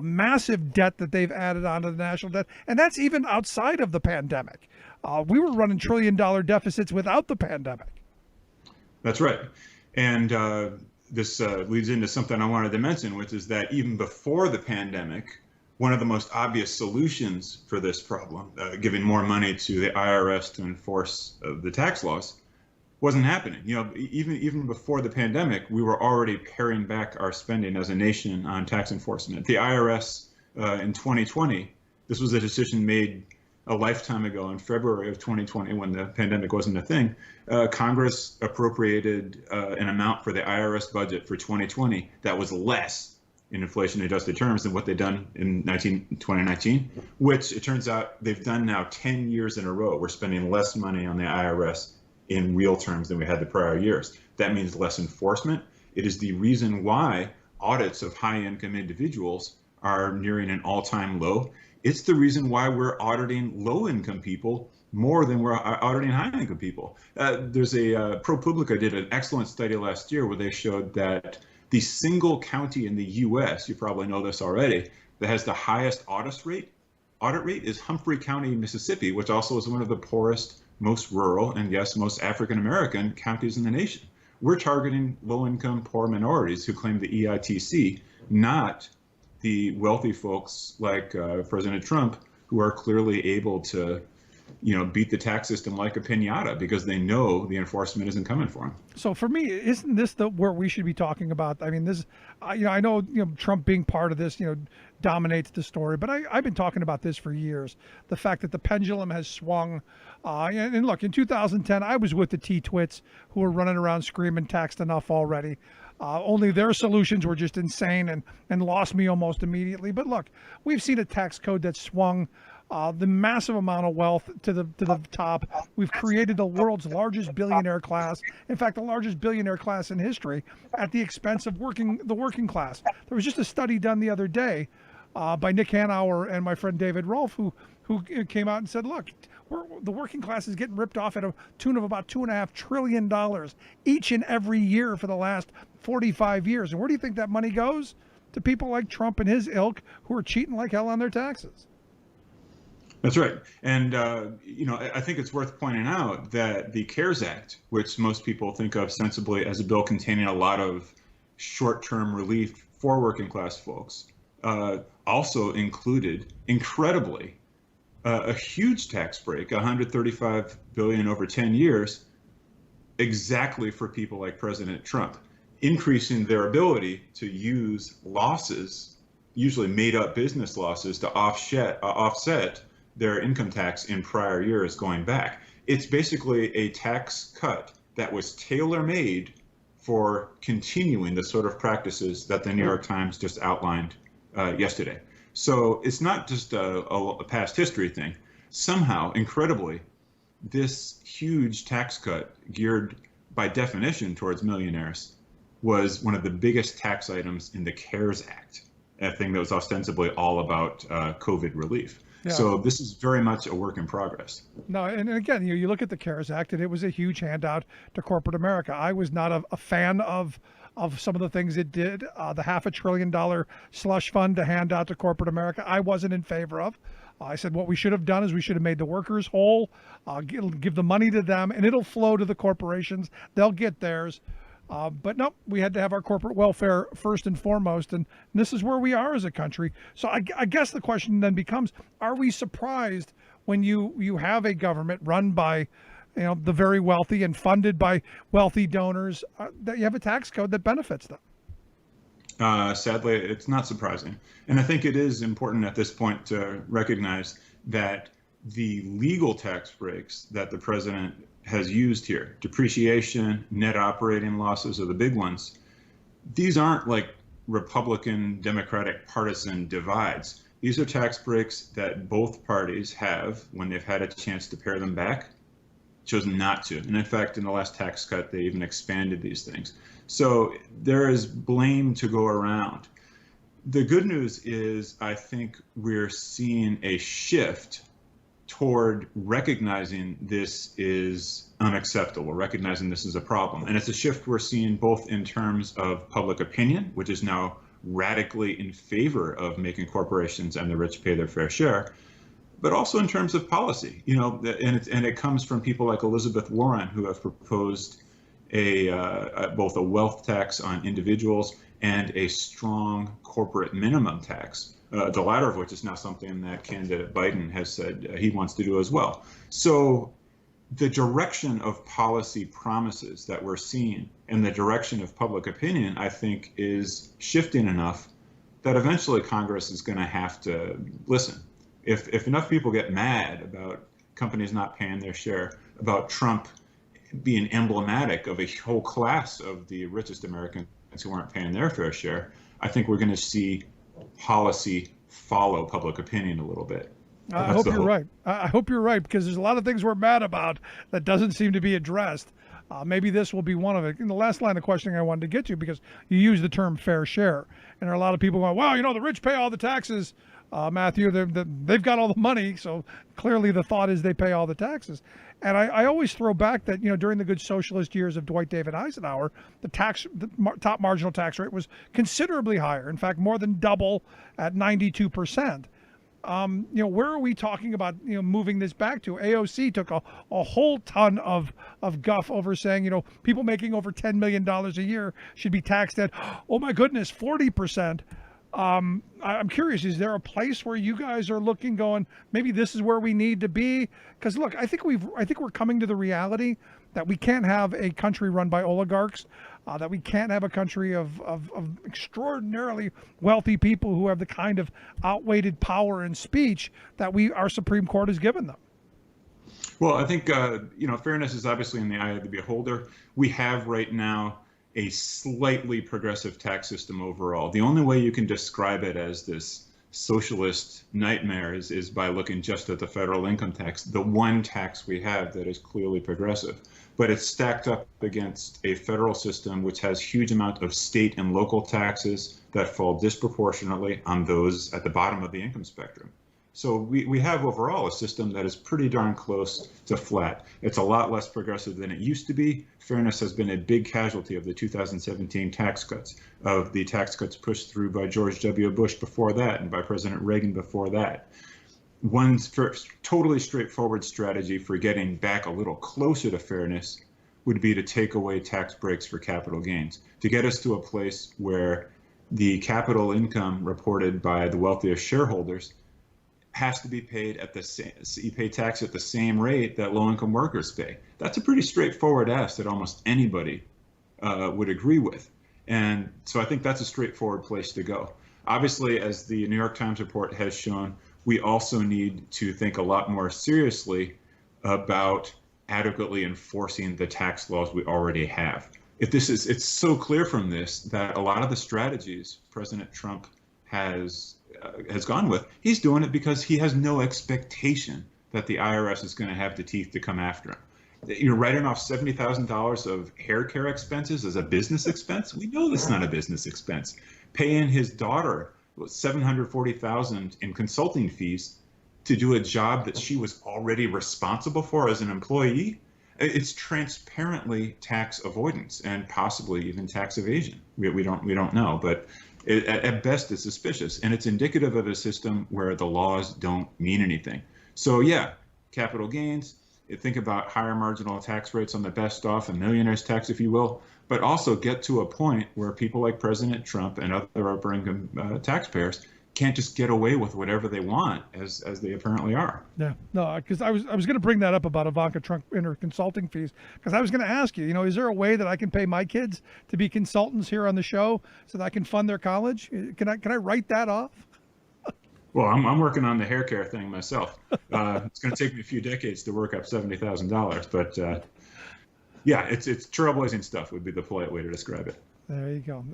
massive debt that they've added onto the national debt. And that's even outside of the pandemic. We were running $1 trillion deficits without the pandemic. That's right. And this leads into something I wanted to mention, which is that even before the pandemic, one of the most obvious solutions for this problem, giving more money to the IRS to enforce the tax laws, wasn't happening. You know, even before the pandemic, we were already paring back our spending as a nation on tax enforcement. The IRS in 2020, this was a decision made a lifetime ago in February of 2020 when the pandemic wasn't a thing. Congress appropriated an amount for the IRS budget for 2020 that was less in inflation-adjusted terms than what they'd done in 2019, which it turns out they've done now 10 years in a row. We're spending less money on the IRS in real terms than we had the prior years. That means less enforcement. It is the reason why audits of high-income individuals are nearing an all-time low. It's the reason why we're auditing low-income people more than we're auditing high-income people. There's a ProPublica did an excellent study last year where they showed that the single county in the U.S., you probably know this already, that has the highest audit rate is Humphrey County, Mississippi, which also is one of the poorest, most rural, and yes, most African-American counties in the nation. We're targeting low-income, poor minorities who claim the EITC, not the wealthy folks like President Trump, who are clearly able to beat the tax system like a pinata because they know the enforcement isn't coming for them. So for me, isn't this where we should be talking about? I mean, this, I know, Trump being part of this, dominates the story, but I've been talking about this for years. The fact that the pendulum has swung. And look, in 2010, I was with the T-twits who were running around screaming taxed enough already. Only their solutions were just insane and lost me almost immediately. But look, we've seen a tax code that swung the massive amount of wealth to the top. We've created the world's largest billionaire class. In fact, the largest billionaire class in history at the expense of the working class. There was just a study done the other day by Nick Hanauer and my friend David Rolfe, who came out and said, look, the working class is getting ripped off at a tune of about $2.5 trillion each and every year for the last 45 years. And where do you think that money goes? To people like Trump and his ilk who are cheating like hell on their taxes. That's right. And, I think it's worth pointing out that the CARES Act, which most people think of sensibly as a bill containing a lot of short-term relief for working class folks, also included, incredibly, a huge tax break, $135 billion over 10 years, exactly for people like President Trump, increasing their ability to use losses, usually made-up business losses, to offset their income tax in prior years going back. It's basically a tax cut that was tailor-made for continuing the sort of practices that the New York Times just outlined yesterday. So it's not just a past history thing. Somehow, incredibly, this huge tax cut geared by definition towards millionaires was one of the biggest tax items in the CARES Act, a thing that was ostensibly all about COVID relief. Yeah. So this is very much a work in progress. No, and again, you look at the CARES Act, and it was a huge handout to corporate America. I was not a fan of some of the things it did. The $500 billion slush fund to hand out to corporate America, I wasn't in favor of. I said what we should have done is we should have made the workers whole, give the money to them, and it'll flow to the corporations. They'll get theirs. But no, we had to have our corporate welfare first and foremost, and this is where we are as a country. So I guess the question then becomes, are we surprised when you have a government run by the very wealthy and funded by wealthy donors, that you have a tax code that benefits them? Sadly, it's not surprising. And I think it is important at this point to recognize that the legal tax breaks that the president has used here, depreciation, net operating losses are the big ones. These aren't like Republican, Democratic partisan divides. These are tax breaks that both parties have, when they've had a chance to pare them back, chosen not to. And in fact, in the last tax cut, they even expanded these things. So there is blame to go around. The good news is I think we're seeing a shift toward recognizing this is unacceptable, recognizing this is a problem. And it's a shift we're seeing both in terms of public opinion, which is now radically in favor of making corporations and the rich pay their fair share, but also in terms of policy. And it comes from people like Elizabeth Warren, who have proposed both a wealth tax on individuals and a strong corporate minimum tax. The latter of which is now something that candidate Biden has said he wants to do as well. So the direction of policy promises that we're seeing and the direction of public opinion, I think, is shifting enough that eventually Congress is going to have to listen. If enough people get mad about companies not paying their share, about Trump being emblematic of a whole class of the richest Americans who aren't paying their fair share, I think we're going to see policy follow public opinion a little bit. I hope you're right. I hope you're right, because there's a lot of things we're mad about that doesn't seem to be addressed. Maybe this will be one of it. In the last line of questioning I wanted to get to, because you use the term fair share, and there are a lot of people going, well, the rich pay all the taxes, Matthew. They've got all the money, so clearly the thought is they pay all the taxes. And I always throw back that, during the good socialist years of Dwight David Eisenhower, the top marginal tax rate was considerably higher. In fact, more than double at 92%. Where are we talking about, moving this back to? AOC took a whole ton of guff over saying, people making over $10 million a year should be taxed at, oh my goodness, 40%. I'm curious, is there a place where you guys are looking, going, maybe this is where we need to be? Because look, I think we're coming to the reality that we can't have a country run by oligarchs, that we can't have a country of extraordinarily wealthy people who have the kind of outweighed power and speech that our Supreme Court has given them. Well, I think, fairness is obviously in the eye of the beholder. We have right now a slightly progressive tax system overall. The only way you can describe it as this socialist nightmare is by looking just at the federal income tax, the one tax we have that is clearly progressive. But it's stacked up against a federal system which has huge amount of state and local taxes that fall disproportionately on those at the bottom of the income spectrum. So we have overall a system that is pretty darn close to flat. It's a lot less progressive than it used to be. Fairness has been a big casualty of the 2017 tax cuts, of the tax cuts pushed through by George W. Bush before that and by President Reagan before that. One totally straightforward strategy for getting back a little closer to fairness would be to take away tax breaks for capital gains, to get us to a place where the capital income reported by the wealthiest shareholders has to be paid at the same, you pay tax at the same rate that low-income workers pay. That's a pretty straightforward ask that almost anybody would agree with. And so I think that's a straightforward place to go. Obviously, as the New York Times report has shown, we also need to think a lot more seriously about adequately enforcing the tax laws we already have. It's so clear from this that a lot of the strategies President Trump has gone with, he's doing it because he has no expectation that the IRS is going to have the teeth to come after him. You're writing off $70,000 of hair care expenses as a business expense. We know that's not a business expense. Paying his daughter $740,000 in consulting fees to do a job that she was already responsible for as an employee. It's transparently tax avoidance and possibly even tax evasion. We don't know, but at best it's suspicious, and it's indicative of a system where the laws don't mean anything. So yeah, capital gains, think about higher marginal tax rates on the best off, a millionaire's tax, if you will, but also get to a point where people like President Trump and other upper income taxpayers can't just get away with whatever they want, as they apparently are. Yeah, no, because I was going to bring that up about Ivanka Trump and her consulting fees, because I was going to ask you, is there a way that I can pay my kids to be consultants here on the show so that I can fund their college? Can I write that off? Well, I'm working on the hair care thing myself. It's going to take me a few decades to work up $70,000, but yeah, it's trailblazing stuff would be the polite way to describe it. There you go.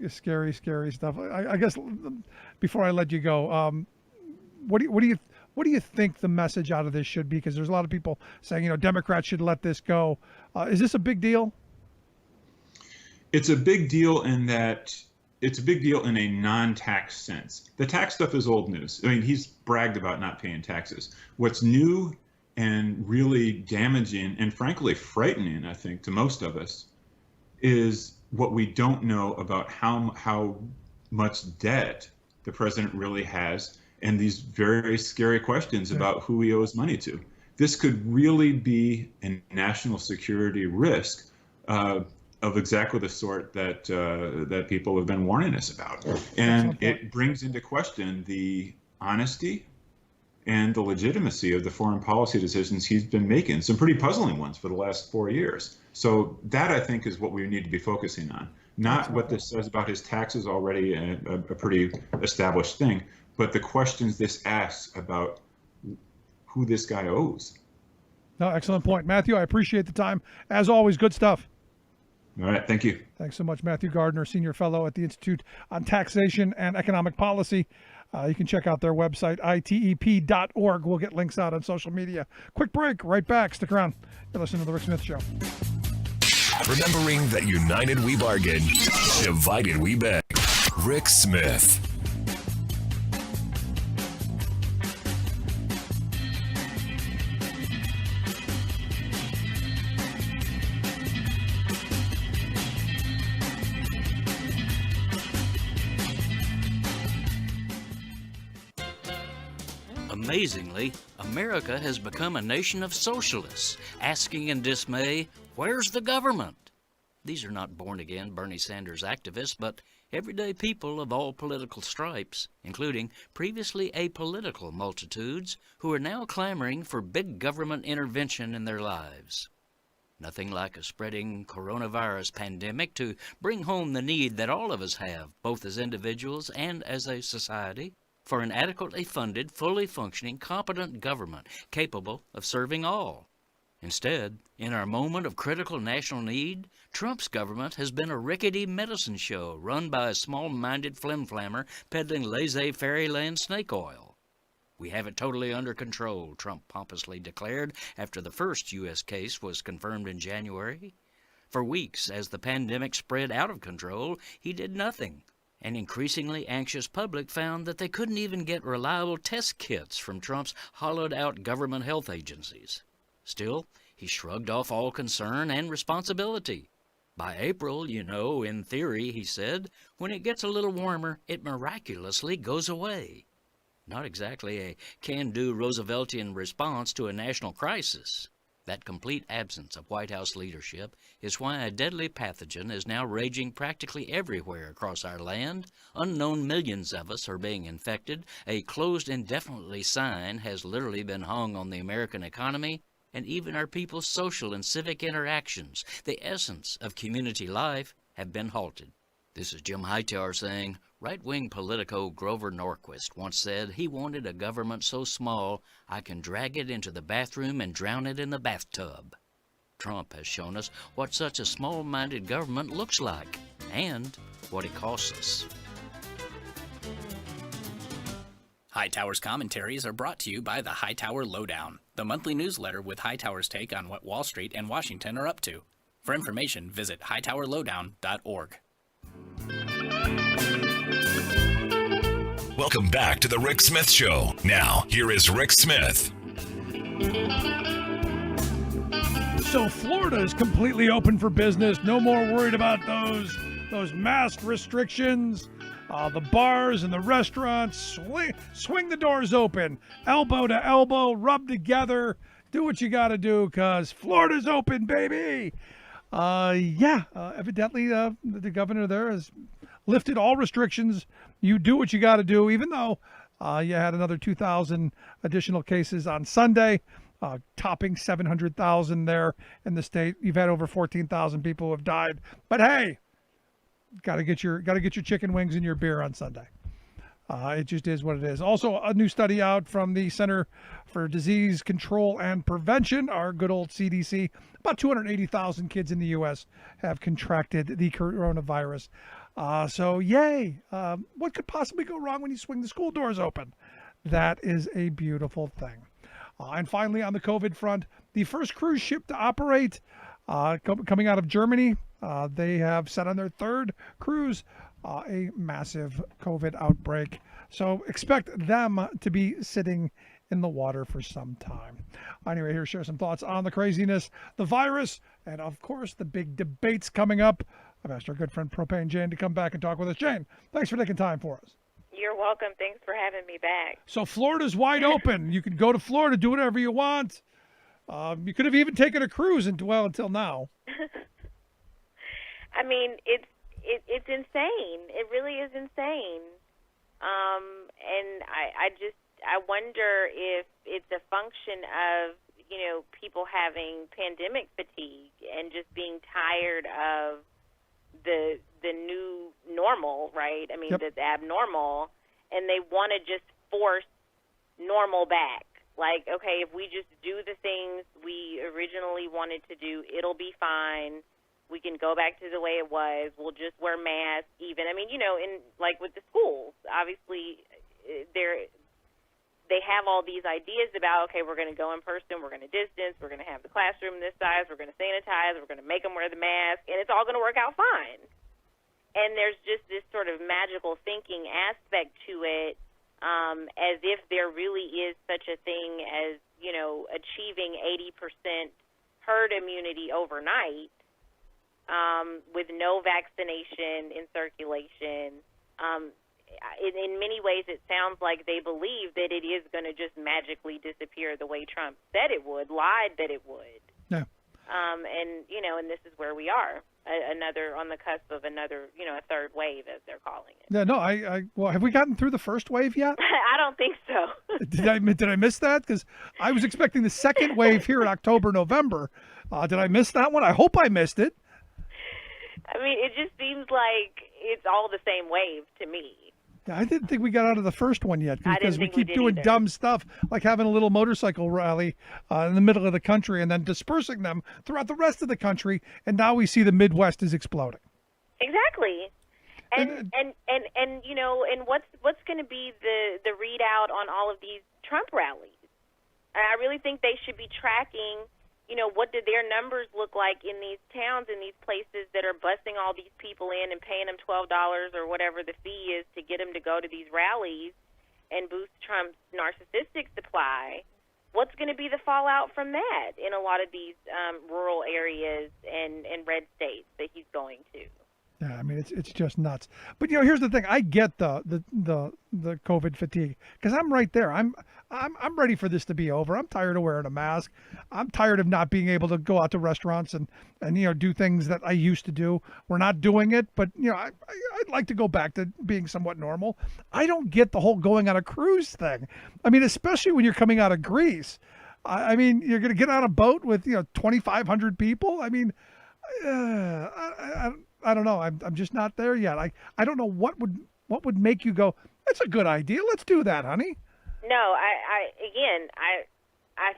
Scary stuff. I guess before I let you go, what do you think the message out of this should be? Because there's a lot of people saying, Democrats should let this go. Is this a big deal? It's a big deal in that it's a big deal in a non-tax sense. The tax stuff is old news. I mean, he's bragged about not paying taxes. What's new and really damaging and frankly frightening, I think, to most of us is what we don't know about how much debt the president really has, and these very scary questions about who he owes money to. This could really be a national security risk of exactly the sort that people have been warning us about. And it brings into question the honesty and the legitimacy of the foreign policy decisions he's been making, some pretty puzzling ones for the last 4 years. So that, I think, is what we need to be focusing on. Not what this says about his taxes, already a pretty established thing, but the questions this asks about who this guy owes. No, excellent point. Matthew, I appreciate the time. As always, good stuff. All right, thank you. Thanks so much, Matthew Gardner, Senior Fellow at the Institute on Taxation and Economic Policy. You can check out their website, itep.org. We'll get links out on social media. Quick break, right back. Stick around. You're listening to The Rick Smith Show. Remembering that united we bargain, divided we beg. Rick Smith. Amazingly, America has become a nation of socialists, asking in dismay, where's the government? These are not born-again Bernie Sanders activists, but Everyday people of all political stripes, including previously apolitical multitudes who are now clamoring for big government intervention in their lives. Nothing like a spreading coronavirus pandemic to bring home the need that all of us have, both as individuals and as a society, for an adequately funded, fully functioning, competent government capable of serving all. Instead, in our moment of critical national need, Trump's government has been a rickety medicine show run by a small-minded flimflammer peddling laissez-fairyland snake oil. We have it totally under control, Trump pompously declared after the first U.S. case was confirmed in January. For weeks, as the pandemic spread out of control, he did nothing. An increasingly anxious public found that they couldn't even get reliable test kits from Trump's hollowed-out government health agencies. Still, he shrugged off all concern and responsibility. By April, in theory, he said, when it gets a little warmer, it miraculously goes away. Not exactly a can-do Rooseveltian response to a national crisis. That complete absence of White House leadership is why a deadly pathogen is now raging practically everywhere across our land. Unknown millions of us are being infected. A closed indefinitely sign has literally been hung on the American economy, and even our people's social and civic interactions, the essence of community life, have been halted. This is Jim Hightower saying, right-wing politico Grover Norquist once said he wanted a government so small I can drag it into the bathroom and drown it in the bathtub. Trump has shown us what such a small-minded government looks like and what it costs us. Hightower's commentaries are brought to you by the Hightower Lowdown, the monthly newsletter with Hightower's take on what Wall Street and Washington are up to. For information, visit hightowerlowdown.org. Welcome back to the Rick Smith Show. Now, here is Rick Smith. So Florida is completely open for business. No more worried about those mask restrictions. The bars and the restaurants, swing the doors open, elbow to elbow, rub together, do what you got to do, because Florida's open, baby. Evidently the governor there has lifted all restrictions. You do what you got to do, even though you had another 2,000 additional cases on Sunday, topping 700,000 there in the state. You've had over 14,000 people who have died. But hey, got to get your chicken wings and your beer on Sunday. It just is what it is. Also, a new study out from the Center for Disease Control and Prevention, our good old CDC. About 280,000 kids in the U.S. have contracted the coronavirus. So yay. What could possibly go wrong when you swing the school doors open? That is a beautiful thing. And finally, on the COVID front, the first cruise ship to operate coming out of Germany, they have set on their third cruise a massive COVID outbreak. So expect them to be sitting in the water for some time. Anyway, here to share some thoughts on the craziness, the virus, and of course, the big debates coming up. I've asked our good friend Propane Jane to come back and talk with us. Jane, thanks for taking time for us. You're welcome. Thanks for having me back. So Florida's wide open. You can go to Florida, do whatever you want. You could have even taken a cruise until now. I mean, it's insane. It really is insane. And I wonder if it's a function of, people having pandemic fatigue and just being tired of the new normal, right? I mean, the abnormal, and they want to just force normal back. Like, okay, if we just do the things we originally wanted to do, it'll be fine. We can go back to the way it was. We'll just wear masks even. I mean, in like with the schools, obviously they have all these ideas about, okay, we're going to go in person, we're going to distance, we're going to have the classroom this size, we're going to sanitize, we're going to make them wear the mask, and it's all going to work out fine. And there's just this sort of magical thinking aspect to it, as if there really is such a thing as, achieving 80% herd immunity overnight, with no vaccination in circulation. In many ways, it sounds like they believe that it is going to just magically disappear the way Trump said it would, lied that it would. Yeah. And this is where we are. another on the cusp of another, a third wave, as they're calling it. Yeah, no, well, have we gotten through the first wave yet? I don't think so. Did I miss that? Because I was expecting the second wave here in October, November. Did I miss that one? I hope I missed it. I mean, it just seems like it's all the same wave to me. I didn't think we got out of the first one yet because we keep doing either. dumb stuff like having a little motorcycle rally in the middle of the country and then dispersing them throughout the rest of the country. And now we see the Midwest is exploding. Exactly. And what's going to be the readout on all of these Trump rallies? I really think they should be tracking, what do their numbers look like in these towns, in these places that are busing all these people in and paying them $12 or whatever the fee is to get them to go to these rallies and boost Trump's narcissistic supply. What's going to be the fallout from that in a lot of these rural areas and red states that he's going to? Yeah, I mean it's just nuts. But here's the thing: I get the COVID fatigue because I'm right there. I'm ready for this to be over. I'm tired of wearing a mask. I'm tired of not being able to go out to restaurants and do things that I used to do. We're not doing it, but I'd like to go back to being somewhat normal. I don't get the whole going on a cruise thing. I mean, especially when you're coming out of Greece. I mean, you're going to get on a boat with 2,500 people. I mean, I don't know. I'm just not there yet. I don't know what would make you go, that's a good idea. Let's do that, honey. No, I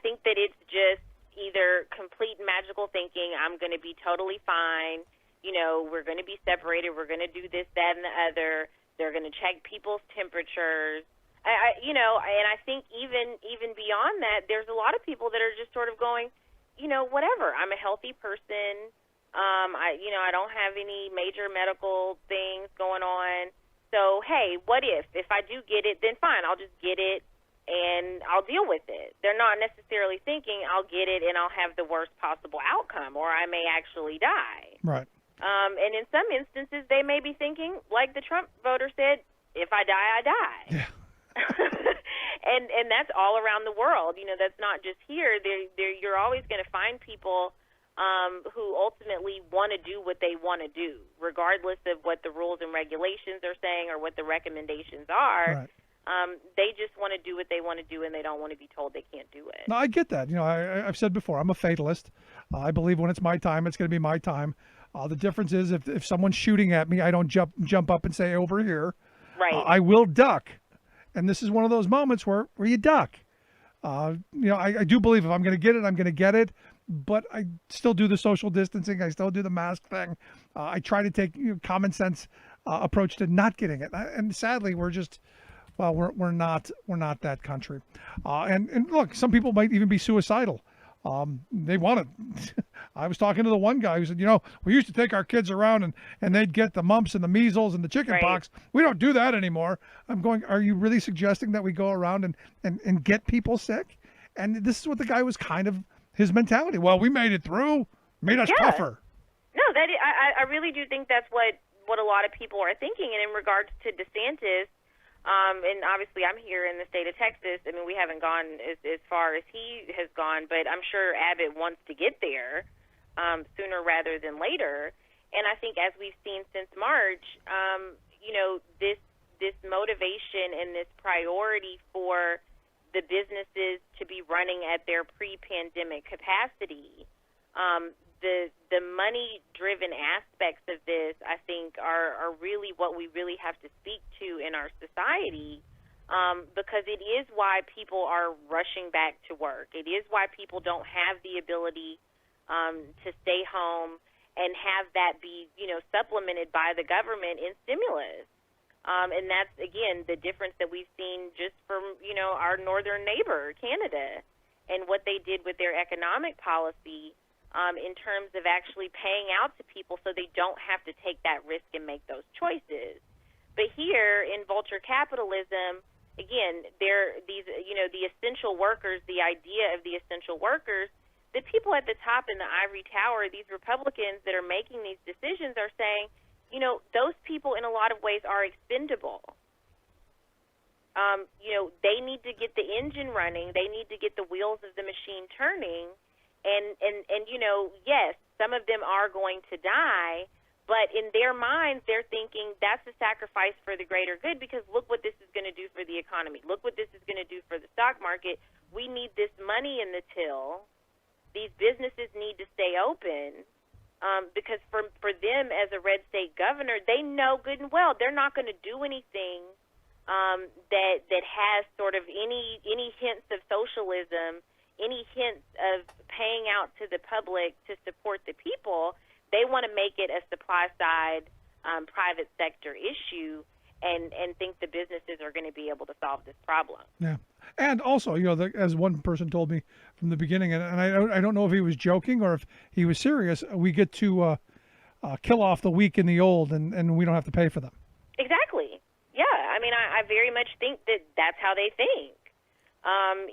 think that it's just either complete magical thinking. I'm going to be totally fine. We're going to be separated. We're going to do this, that, and the other. They're going to check people's temperatures. And I think even beyond that, there's a lot of people that are just sort of going, whatever. I'm a healthy person. I don't have any major medical things going on. So, hey, what if I do get it, then fine, I'll just get it and I'll deal with it. They're not necessarily thinking I'll get it and I'll have the worst possible outcome or I may actually die. Right. And in some instances, they may be thinking, like the Trump voter said, if I die, I die. Yeah. and that's all around the world. That's not just here. You're always going to find people who ultimately want to do what they want to do, regardless of what the rules and regulations are saying or what the recommendations are. Right. They just want to do what they want to do, and they don't want to be told they can't do it. No, I get that. I've said before, I'm a fatalist. I believe when it's my time, it's going to be my time. The difference is if someone's shooting at me, I don't jump up and say, over here. Right. I will duck. And this is one of those moments where you duck. I do believe if I'm going to get it, I'm going to get it. But I still do the social distancing. I still do the mask thing. I try to take common sense approach to not getting it. And sadly, we're not that country. And look, some people might even be suicidal. They want it. I was talking to the one guy who said, we used to take our kids around and they'd get the mumps and the measles and the chicken pox. We don't do that anymore. I'm going, are you really suggesting that we go around and get people sick? And this is what the guy was kind of his mentality. Well, we made it through, made us tougher. No, I really do think that's what a lot of people are thinking. And in regards to DeSantis, and obviously I'm here in the state of Texas. I mean, we haven't gone as far as he has gone, but I'm sure Abbott wants to get there sooner rather than later. And I think as we've seen since March, this motivation and this priority for the businesses to be running at their pre-pandemic capacity, the money-driven aspects of this, I think, are really what we really have to speak to in our society, because it is why people are rushing back to work. It is why people don't have the ability to stay home and have that be, supplemented by the government in stimulus. And that's, again, the difference that we've seen just from, our northern neighbor, Canada, and what they did with their economic policy in terms of actually paying out to people so they don't have to take that risk and make those choices. But here in vulture capitalism, again, the essential workers, the idea of the essential workers, the people at the top in the ivory tower, these Republicans that are making these decisions are saying, those people in a lot of ways are expendable. They need to get the engine running. They need to get the wheels of the machine turning. And yes, Some of them are going to die, but in their minds, they're thinking that's a sacrifice for the greater good because look what this is going to do for the economy. Look what this is going to do for the stock market. We need this money in the till. These businesses need to stay open because for them as a red state governor, they know good and well they're not going to do anything that has sort of any hints of socialism, any hints of paying out to the public to support the people. They want to make it a supply side private sector issue and think the businesses are going to be able to solve this problem. Yeah. And also, as one person told me from the beginning, and I don't know if he was joking or if he was serious, we get to kill off the weak and the old, and we don't have to pay for them. Exactly. Yeah. I mean, I very much think that that's how they think.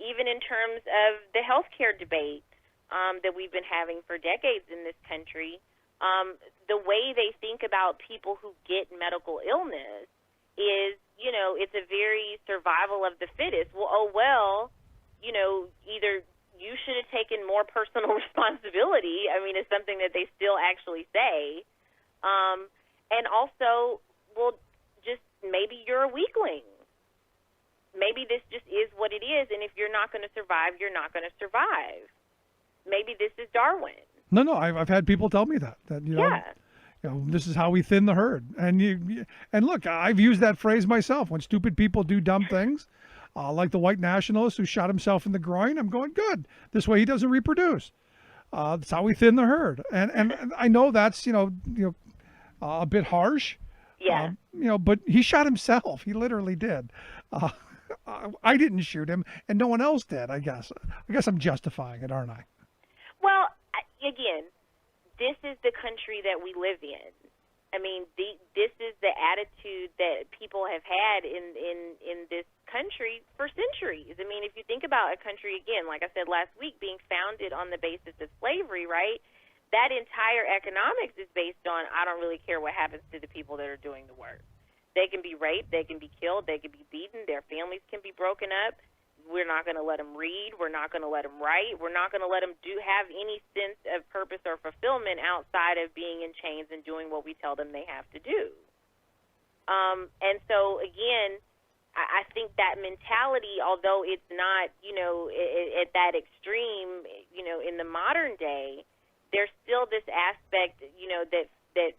Even in terms of the healthcare debate that we've been having for decades in this country, the way they think about people who get medical illness is, it's a very survival of the fittest. Well, either you should have taken more personal responsibility. I mean, it's something that they still actually say. And also, well, just maybe you're a weakling. Maybe this just is what it is, and if you're not going to survive, you're not going to survive. Maybe this is Darwin. No, I've had people tell me that this is how we thin the herd. And look, I've used that phrase myself when stupid people do dumb things, like the white nationalist who shot himself in the groin. I'm going, good. This way he doesn't reproduce. That's how we thin the herd. And I know that's a bit harsh. Yeah. But he shot himself. He literally did. I didn't shoot him, and no one else did. I guess I'm justifying it, aren't I? Well, again, this is the country that we live in. I mean, this is the attitude that people have had in this country for centuries. I mean, if you think about a country, again, like I said last week, being founded on the basis of slavery, right? That entire economics is based on, I don't really care what happens to the people that are doing the work. They can be raped, they can be killed, they can be beaten, their families can be broken up. We're not going to let them read. We're not going to let them write. We're not going to let them have any sense of purpose or fulfillment outside of being in chains and doing what we tell them they have to do. And so, again, I think that mentality, although it's not, at that extreme, in the modern day, there's still this aspect, that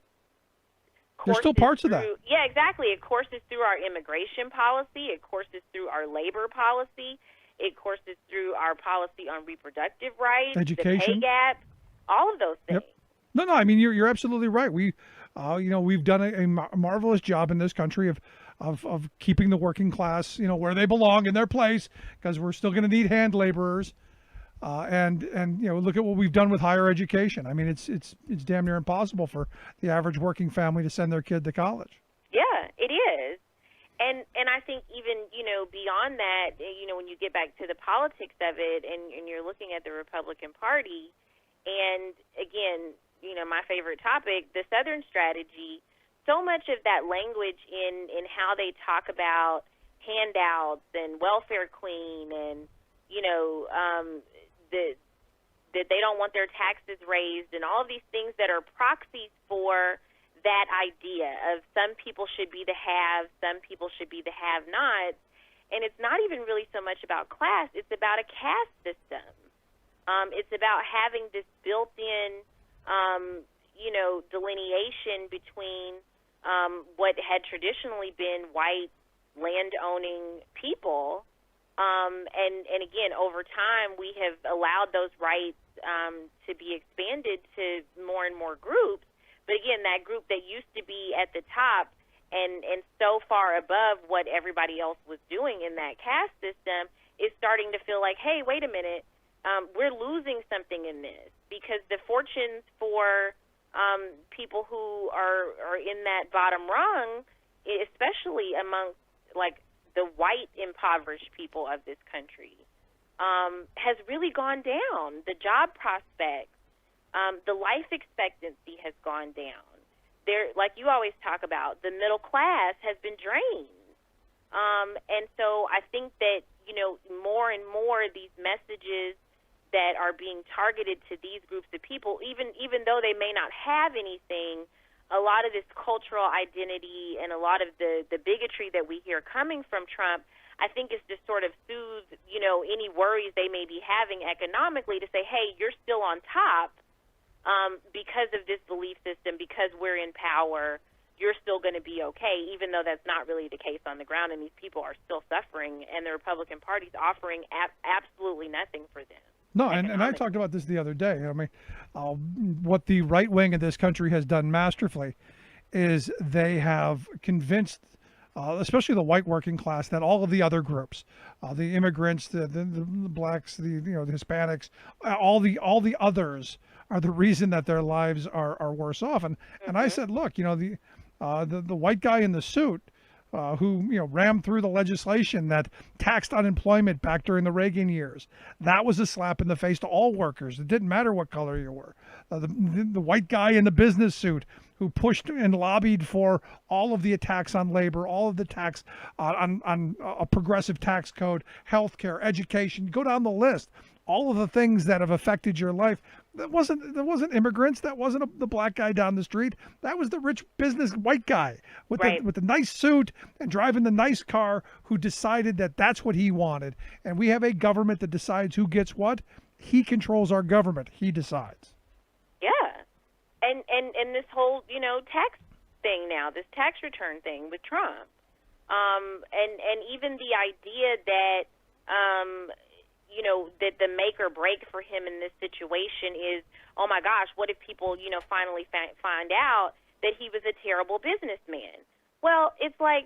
there's still parts of that. Yeah, exactly. It courses through our immigration policy. It courses through our labor policy. It courses through our policy on reproductive rights, education, the pay gap, all of those things. Yep. No. I mean, you're absolutely right. We, we've done a marvelous job in this country of keeping the working class, where they belong in their place, because we're still going to need hand laborers. And look at what we've done with higher education. I mean, it's damn near impossible for the average working family to send their kid to college. Yeah, it is. And I think even, beyond that, when you get back to the politics of it and you're looking at the Republican Party, and again, my favorite topic, the Southern strategy, so much of that language in how they talk about handouts and welfare queen and, that they don't want their taxes raised and all of these things that are proxies for that idea of some people should be the haves, some people should be the have-nots. And it's not even really so much about class. It's about a caste system. It's about having this built-in, delineation between what had traditionally been white land-owning people. And again, over time, we have allowed those rights to be expanded to more and more groups. But again, that group that used to be at the top and so far above what everybody else was doing in that caste system is starting to feel like, hey, wait a minute, we're losing something in this, because the fortunes for people who are in that bottom rung, especially amongst the white impoverished people of this country, has really gone down. The job prospects, the life expectancy has gone down. Like you always talk about, the middle class has been drained. And so I think that, more and more these messages that are being targeted to these groups of people, even though they may not have anything. A lot of this cultural identity and a lot of the bigotry that we hear coming from Trump, I think, is to sort of soothe, any worries they may be having economically, to say, hey, you're still on top because of this belief system, because we're in power, you're still going to be okay, even though that's not really the case on the ground, and these people are still suffering, and the Republican Party's offering absolutely nothing for them. No, and I talked about this the other day. I mean, what the right wing of this country has done masterfully is they have convinced, especially the white working class, that all of the other groups, the immigrants, the blacks, the Hispanics, all the others are the reason that their lives are worse off. And I said, look, the white guy in the suit, who rammed through the legislation that taxed unemployment back during the Reagan years. That was a slap in the face to all workers. It didn't matter what color you were. The white guy in the business suit who pushed and lobbied for all of the attacks on labor, all of the tax on a progressive tax code, healthcare, education. Go down the list. All of the things that have affected your life. That wasn't immigrants. That wasn't the black guy down the street. That was the rich business white guy with the nice suit and driving the nice car, who decided that that's what he wanted. And we have a government that decides who gets what. He controls our government. He decides. Yeah, and this whole tax thing now, this tax return thing with Trump, and even the idea that that the make or break for him in this situation is, oh my gosh, what if people, finally find out that he was a terrible businessman? Well, it's like,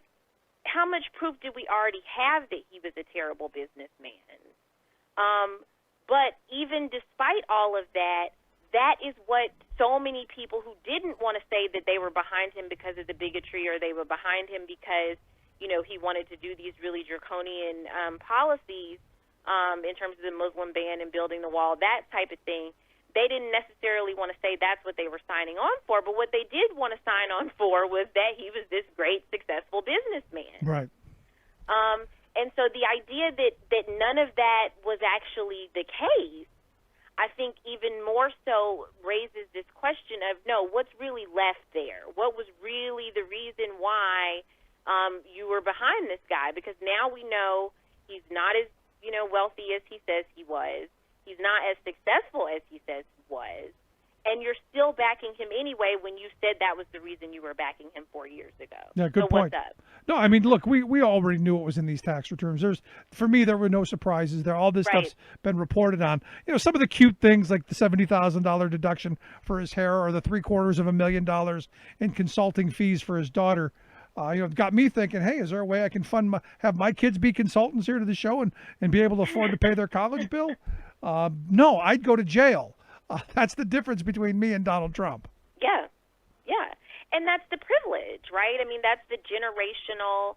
how much proof did we already have that he was a terrible businessman? But even despite all of that, that is what so many people who didn't want to say that they were behind him because of the bigotry, or they were behind him because, he wanted to do these really draconian policies, in terms of the Muslim ban and building the wall, that type of thing, they didn't necessarily want to say that's what they were signing on for. But what they did want to sign on for was that he was this great, successful businessman. Right. And so the idea that none of that was actually the case, I think even more so raises this question of, no, what's really left there? What was really the reason why you were behind this guy? Because now we know he's not as wealthy as he says he was. He's not as successful as he says he was. And you're still backing him anyway when you said that was the reason you were backing him 4 years ago. Yeah, good point. What's up? No, I mean, look, we already knew it was in these tax returns. For me, there were no surprises there. All this stuff's been reported on. Some of the cute things like the $70,000 deduction for his hair, or the $750,000 in consulting fees for his daughter. Got me thinking, hey, is there a way I can have my kids be consultants here to the show and be able to afford to pay their college bill? No, I'd go to jail. That's the difference between me and Donald Trump. Yeah. And that's the privilege, right? I mean, that's the generational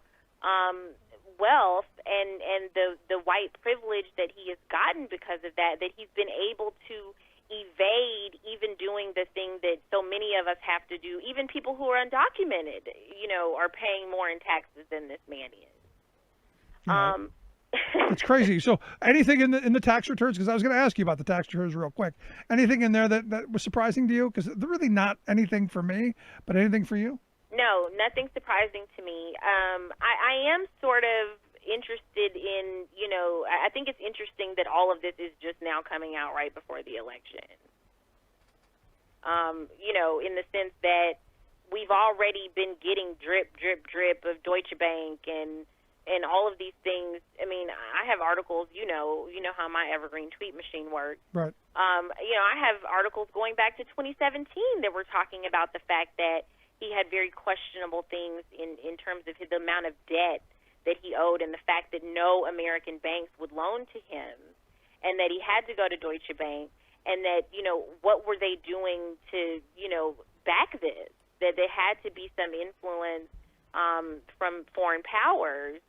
wealth and the white privilege that he has gotten because of that he's been able to evade even doing the thing that so many of us have to do. Even people who are undocumented, are paying more in taxes than this man is. It's crazy. So anything in the tax returns, because I was going to ask you about the tax returns real quick, anything in there that was surprising to you? Because they're really not anything for me, but anything for you? No, nothing surprising to me. I am sort of interested in, I think it's interesting that all of this is just now coming out right before the election. In the sense that we've already been getting drip of Deutsche Bank and all of these things. I mean, I have articles, you know how my evergreen tweet machine works. Right. I have articles going back to 2017 that were talking about the fact that he had very questionable things in terms of the amount of debt that he owed, and the fact that no American banks would loan to him, and that he had to go to Deutsche Bank, and that, what were they doing to, back this, that there had to be some influence from foreign powers.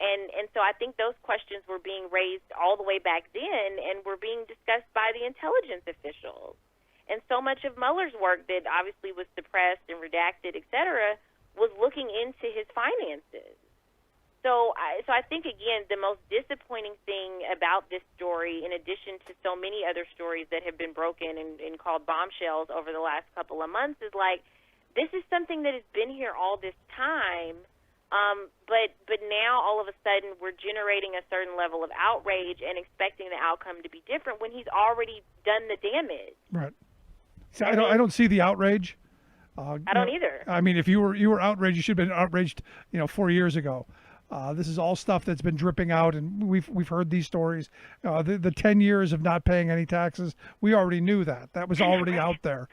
And so I think those questions were being raised all the way back then and were being discussed by the intelligence officials. And so much of Mueller's work that obviously was suppressed and redacted, et cetera, was looking into his finances. So I think, again, the most disappointing thing about this story, in addition to so many other stories that have been broken and called bombshells over the last couple of months, is like, this is something that has been here all this time, but now all of a sudden we're generating a certain level of outrage and expecting the outcome to be different when he's already done the damage. Right. See, I don't see the outrage. I don't either. I mean, if you were outraged, you should have been outraged, 4 years ago. This is all stuff that's been dripping out, and we've heard these stories. The 10 years of not paying any taxes, we already knew that. That was already out there.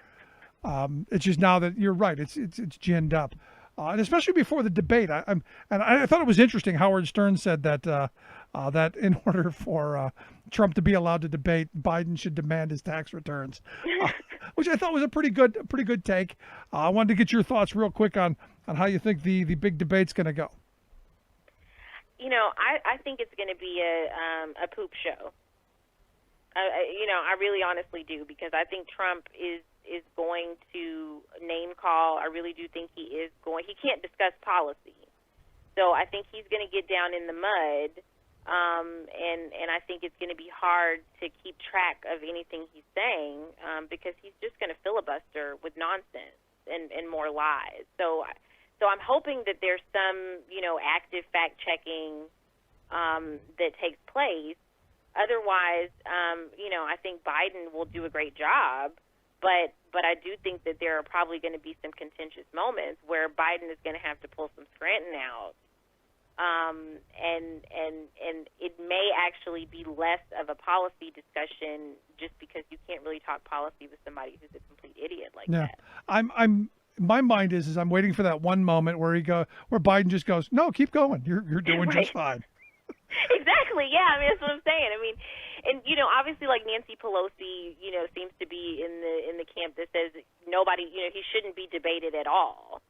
It's just now that you're right. It's ginned up, and especially before the debate. I thought it was interesting. Howard Stern said that that in order for Trump to be allowed to debate, Biden should demand his tax returns, which I thought was a pretty good take. I wanted to get your thoughts real quick on how you think the big debate's going to go. I think it's going to be a poop show. I really honestly do, because I think Trump is going to name call. I really do think he can't discuss policy. So I think he's going to get down in the mud, and I think it's going to be hard to keep track of anything he's saying, because he's just going to filibuster with nonsense and more lies. So I'm hoping that there's some, active fact-checking that takes place. Otherwise, I think Biden will do a great job, but I do think that there are probably going to be some contentious moments where Biden is going to have to pull some Scranton out, and it may actually be less of a policy discussion, just because you can't really talk policy with somebody who's a complete idiot like that. My mind is I'm waiting for that one moment where where Biden just goes, no, keep going. You're doing Right. just fine. Exactly. Yeah. I mean, that's what I'm saying. I mean, and obviously, like Nancy Pelosi, seems to be in the camp that says nobody, he shouldn't be debated at all,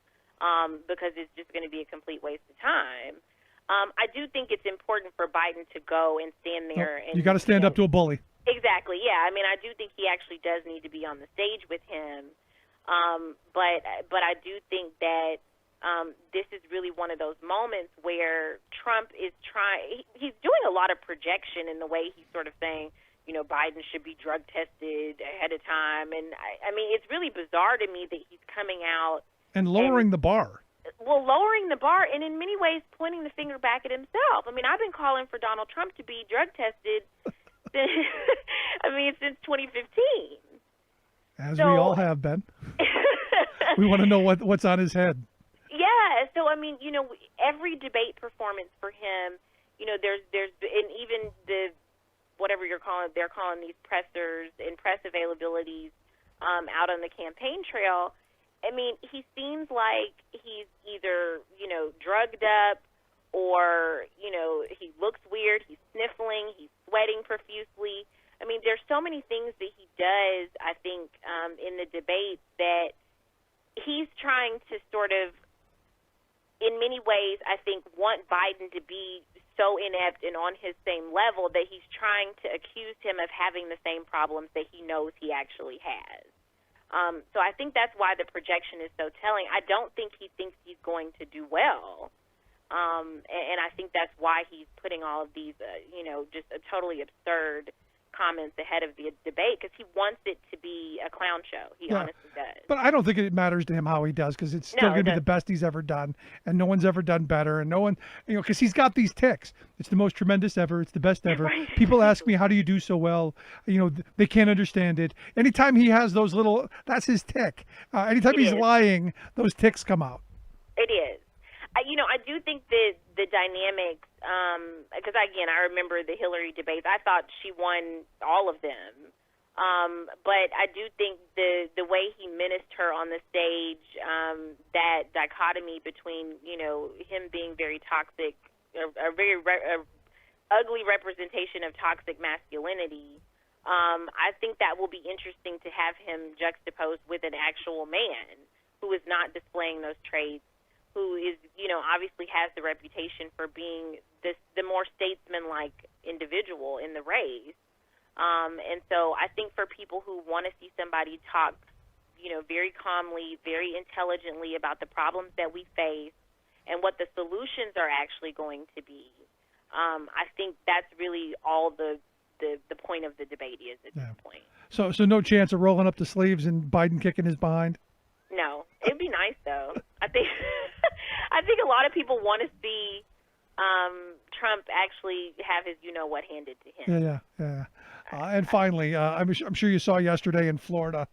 because it's just going to be a complete waste of time. I do think it's important for Biden to go and stand there. And You got to stand up to a bully. Exactly. Yeah. I mean, I do think he actually does need to be on the stage with him. But I do think that this is really one of those moments where Trump is he's doing a lot of projection in the way he's sort of saying, Biden should be drug tested ahead of time. And I mean, it's really bizarre to me that he's coming out And lowering the bar. Well, lowering the bar, and in many ways pointing the finger back at himself. I mean, I've been calling for Donald Trump to be drug tested since 2015. As we all have been. We want to know what's on his head. Yeah. So, I mean, every debate performance for him, there's and even the, whatever they're calling these pressers and press availabilities out on the campaign trail. I mean, he seems like he's either, drugged up, or, he looks weird, he's sniffling, he's sweating profusely. I mean, there's so many things that he does, I think, in the debate that he's trying to sort of, in many ways, I think, want Biden to be so inept and on his same level that he's trying to accuse him of having the same problems that he knows he actually has. So I think that's why the projection is so telling. I don't think he thinks he's going to do well. And I think that's why he's putting all of these, just a totally absurd comments ahead of the debate, because he wants it to be a clown show. He honestly does. But I don't think it matters to him how he does, because it's still going to be the best he's ever done, and no one's ever done better, and no one, because he's got these ticks. It's the most tremendous ever. It's the best ever. Right. People ask me, how do you do so well? They can't understand it. Anytime he has those that's his tick. Anytime he's lying, those ticks come out. It is. I do think that the dynamics, because again, I remember the Hillary debates. I thought she won all of them. But I do think the way he menaced her on the stage, that dichotomy between, him being very toxic, a very ugly representation of toxic masculinity, I think that will be interesting to have him juxtaposed with an actual man who is not displaying those traits, who is, obviously has the reputation for being the more statesman-like individual in the race. And so I think for people who want to see somebody talk, very calmly, very intelligently about the problems that we face, and what the solutions are actually going to be. I think that's really all the point of the debate is at this point. So no chance of rolling up the sleeves and Biden kicking his behind? No, it'd be nice though. I think I think a lot of people want to see Trump actually have his what handed to him. Yeah. And finally, I'm sure you saw yesterday in Florida,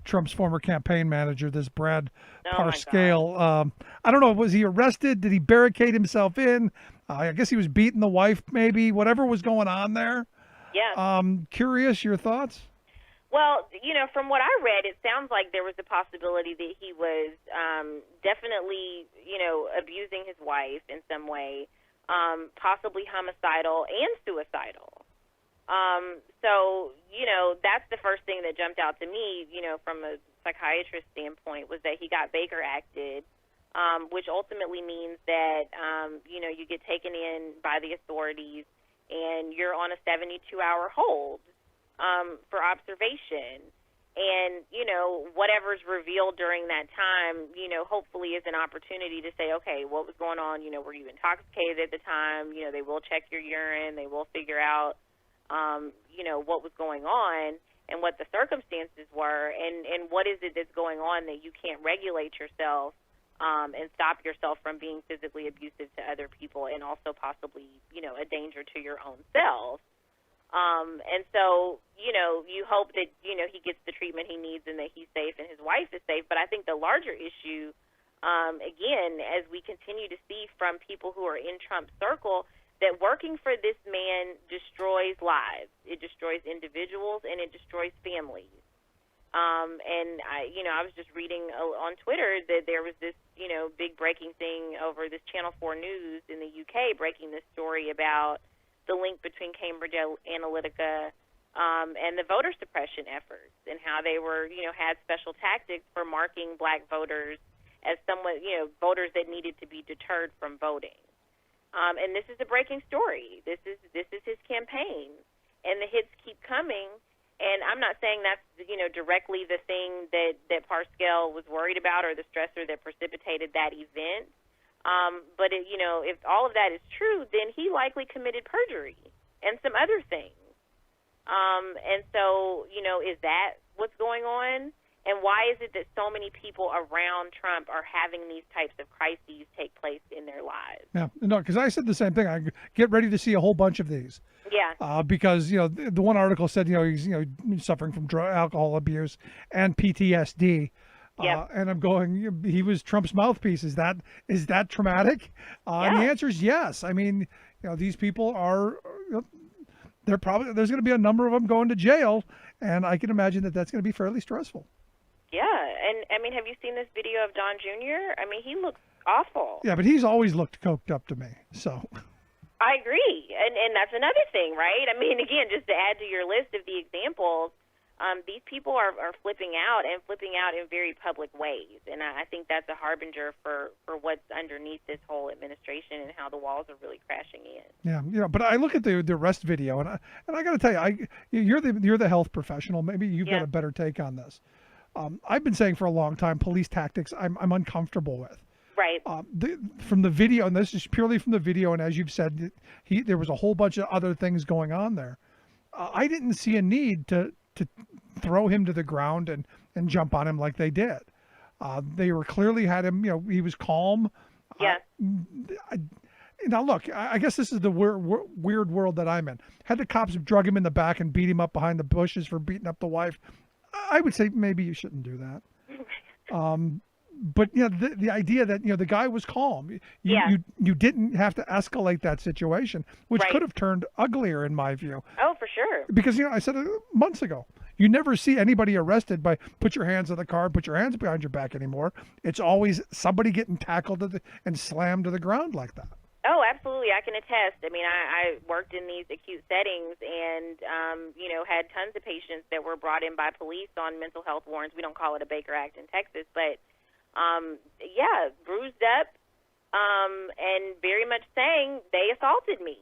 Trump's former campaign manager, this Brad Parscale. I don't know, was he arrested? Did he barricade himself in? I guess he was beating the wife, maybe. Whatever was going on there. Yeah. Curious, your thoughts? Well, from what I read, it sounds like there was a possibility that he was definitely, abusing his wife in some way, possibly homicidal and suicidal. So, that's the first thing that jumped out to me, from a psychiatrist standpoint, was that he got Baker acted, which ultimately means that, you get taken in by the authorities and you're on a 72-hour hold for observation. And, whatever's revealed during that time, hopefully is an opportunity to say, okay, what was going on? Were you intoxicated at the time? They will check your urine. They will figure out, what was going on and what the circumstances were, and what is it that's going on that you can't regulate yourself and stop yourself from being physically abusive to other people and also possibly, a danger to your own self. And so, you hope that, he gets the treatment he needs and that he's safe and his wife is safe. But I think the larger issue, again, as we continue to see from people who are in Trump's circle, that working for this man destroys lives. It destroys individuals and it destroys families. And I was just reading on Twitter that there was this, big breaking thing over this Channel 4 News in the UK breaking this story about the link between Cambridge Analytica and the voter suppression efforts and how they were, had special tactics for marking black voters as someone, voters that needed to be deterred from voting. And this is a breaking story. This is his campaign, and the hits keep coming. And I'm not saying that's directly the thing that Parscale was worried about or the stressor that precipitated that event. But if all of that is true, then he likely committed perjury and some other things. And so is that what's going on? And why is it that so many people around Trump are having these types of crises take place in their lives? Yeah, no, because I said the same thing. I get ready to see a whole bunch of these. Yeah. Because the one article said he's suffering from alcohol abuse and PTSD. Yeah. And I'm going, he was Trump's mouthpiece. Is that traumatic? And the answer is yes. I mean, these people are. There's going to be a number of them going to jail, and I can imagine that's going to be fairly stressful. Yeah, and I mean, have you seen this video of Don Jr.? I mean, he looks awful. Yeah, but he's always looked coked up to me. So. I agree, and that's another thing, right? I mean, again, just to add to your list of the examples, these people are flipping out in very public ways, and I think that's a harbinger for what's underneath this whole administration and how the walls are really crashing in. Yeah, but I look at the arrest video, and I got to tell you, you're the health professional. Maybe you've got a better take on this. I've been saying for a long time, police tactics I'm uncomfortable with. Right. From the video, and this is purely from the video, and as you've said, there was a whole bunch of other things going on there. I didn't see a need to throw him to the ground and jump on him like they did. They were clearly had him, he was calm. Yeah. Now, look, I guess this is the weird world that I'm in. Had the cops drug him in the back and beat him up behind the bushes for beating up the wife, I would say maybe you shouldn't do that. But the idea that the guy was calm, you didn't have to escalate that situation, which could have turned uglier in my view. Oh, for sure. Because I said months ago, you never see anybody arrested by put your hands on the car, put your hands behind your back anymore. It's always somebody getting tackled and slammed to the ground like that. Oh, absolutely. I can attest. I mean, I worked in these acute settings and, had tons of patients that were brought in by police on mental health warrants. We don't call it a Baker Act in Texas, but, bruised up and very much saying they assaulted me.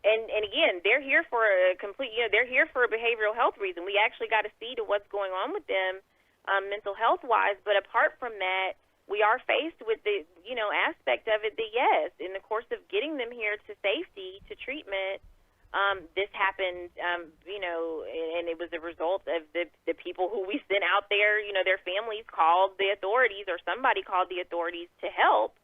And again, they're here for they're here for a behavioral health reason. We actually got to see to what's going on with them mental health-wise. But apart from that, we are faced with the, aspect of it that, yes, in the course of getting them here to safety, to treatment, this happened, and it was a result of the people who we sent out there. Their families called the authorities, or somebody called the authorities to help,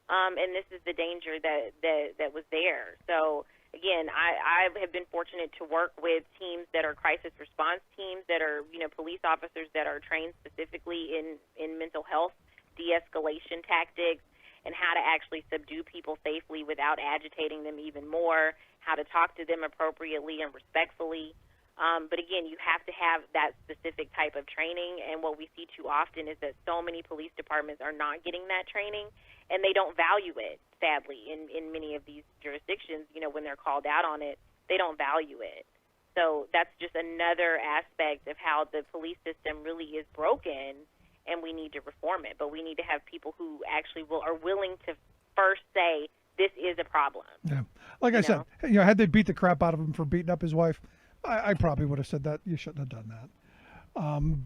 and this is the danger that was there. So, again, I have been fortunate to work with teams that are crisis response teams, that are, police officers that are trained specifically in mental health de-escalation tactics, and how to actually subdue people safely without agitating them even more, how to talk to them appropriately and respectfully. But again, you have to have that specific type of training, and what we see too often is that so many police departments are not getting that training, and they don't value it, sadly, in many of these jurisdictions. When they're called out on it, they don't value it. So that's just another aspect of how the police system really is broken, and we need to reform it. But we need to have people who actually are willing to first say, this is a problem. Yeah. Like I said, had they beat the crap out of him for beating up his wife, I probably would have said that. You shouldn't have done that.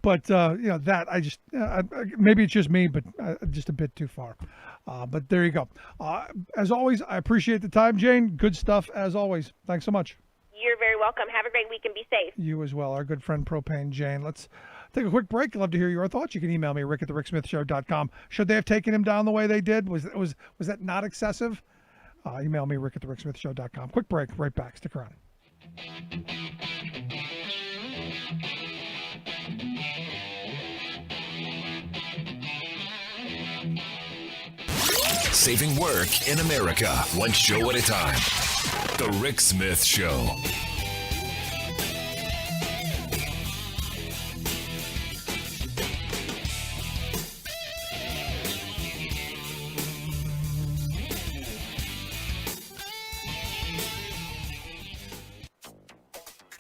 But that I just, maybe it's just me, but just a bit too far. But there you go. As always, I appreciate the time, Jane. Good stuff as always. Thanks so much. You're very welcome. Have a great week and be safe. You as well. Our good friend Propane Jane. Let's take a quick break. I'd love to hear your thoughts. You can email me, rick@thericksmithshow.com. Should they have taken him down the way they did? Was that not excessive? Email me, rick@thericksmithshow.com. Quick break. Right back. Stick around. Saving work in America, one show at a time. The Rick Smith Show.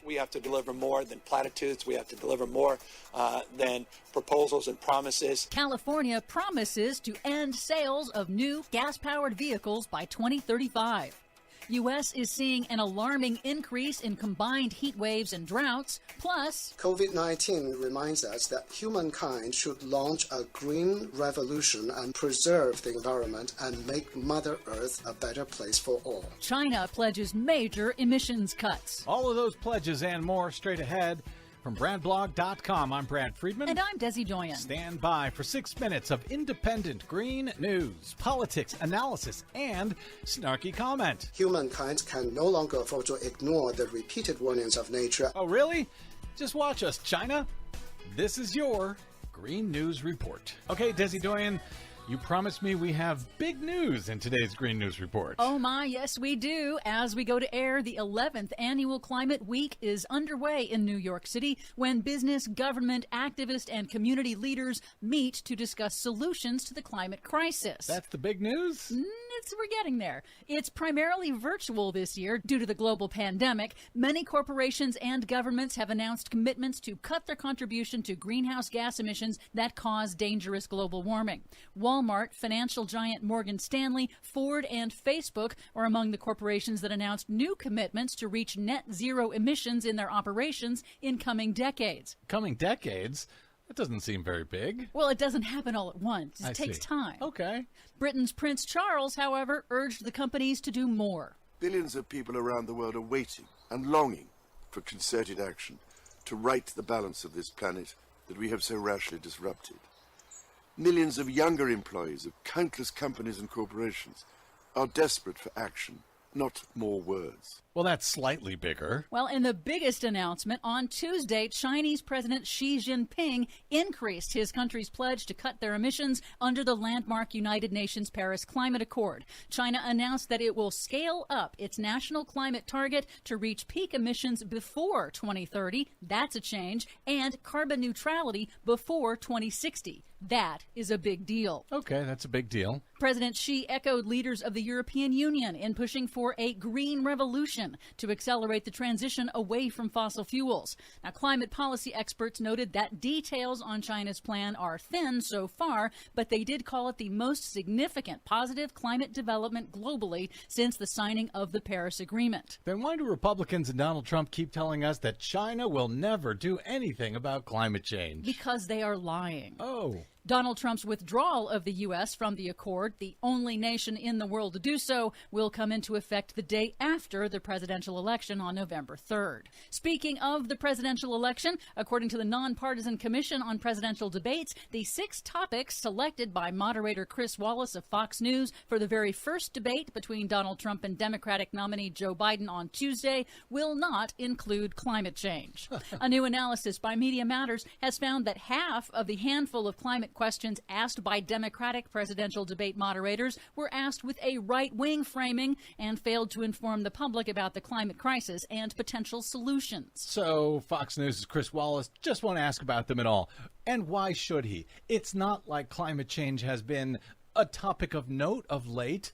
We have to deliver more than platitudes. We have to deliver more than proposals and promises. California promises to end sales of new gas-powered vehicles by 2035. U.S. is seeing an alarming increase in combined heat waves and droughts. Plus, COVID-19 reminds us that humankind should launch a green revolution and preserve the environment and make Mother Earth a better place for all. China pledges major emissions cuts. All of those pledges and more straight ahead. From BradBlog.com, I'm Brad Friedman. And I'm Desi Doyen. Stand by for 6 minutes of independent green news, politics, analysis, and snarky comment. Humankind can no longer afford to ignore the repeated warnings of nature. Oh, really? Just watch us, China. This is your Green News Report. Okay, Desi Doyen, you promised me we have big news in today's Green News Report. Oh my, yes we do. As we go to air, the 11th Annual Climate Week is underway in New York City when business, government, activists, and community leaders meet to discuss solutions to the climate crisis. That's the big news? We're getting there. It's primarily virtual this year due to the global pandemic. Many corporations and governments have announced commitments to cut their contribution to greenhouse gas emissions that cause dangerous global warming. Walmart, financial giant Morgan Stanley, Ford, and Facebook are among the corporations that announced new commitments to reach net zero emissions in their operations in coming decades. Coming decades? That doesn't seem very big. Well, it doesn't happen all at once. It takes time. Okay. Britain's Prince Charles, however, urged the companies to do more. Billions of people around the world are waiting and longing for concerted action to right the balance of this planet that we have so rashly disrupted. Millions of younger employees of countless companies and corporations are desperate for action, not more words. Well, that's slightly bigger. Well, in the biggest announcement, on Tuesday, Chinese President Xi Jinping increased his country's pledge to cut their emissions under the landmark United Nations Paris Climate Accord. China announced that it will scale up its national climate target to reach peak emissions before 2030. That's a change. And carbon neutrality before 2060. That is a big deal. Okay, that's a big deal. President Xi echoed leaders of the European Union in pushing for a green revolution to accelerate the transition away from fossil fuels. Now, climate policy experts noted that details on China's plan are thin so far, but they did call it the most significant positive climate development globally since the signing of the Paris Agreement. Then why do Republicans and Donald Trump keep telling us that China will never do anything about climate change? Because they are lying. Oh. Donald Trump's withdrawal of the U.S. from the accord, the only nation in the world to do so, will come into effect the day after the presidential election on November 3rd. Speaking of the presidential election, according to the Nonpartisan Commission on Presidential Debates, the 6 topics selected by moderator Chris Wallace of Fox News for the very first debate between Donald Trump and Democratic nominee Joe Biden on Tuesday will not include climate change. A new analysis by Media Matters has found that half of the handful of climate questions asked by Democratic presidential debate moderators were asked with a right-wing framing and failed to inform the public about the climate crisis and potential solutions. So Fox News' Chris Wallace just won't ask about them at all. And why should he? It's not like climate change has been a topic of note of late,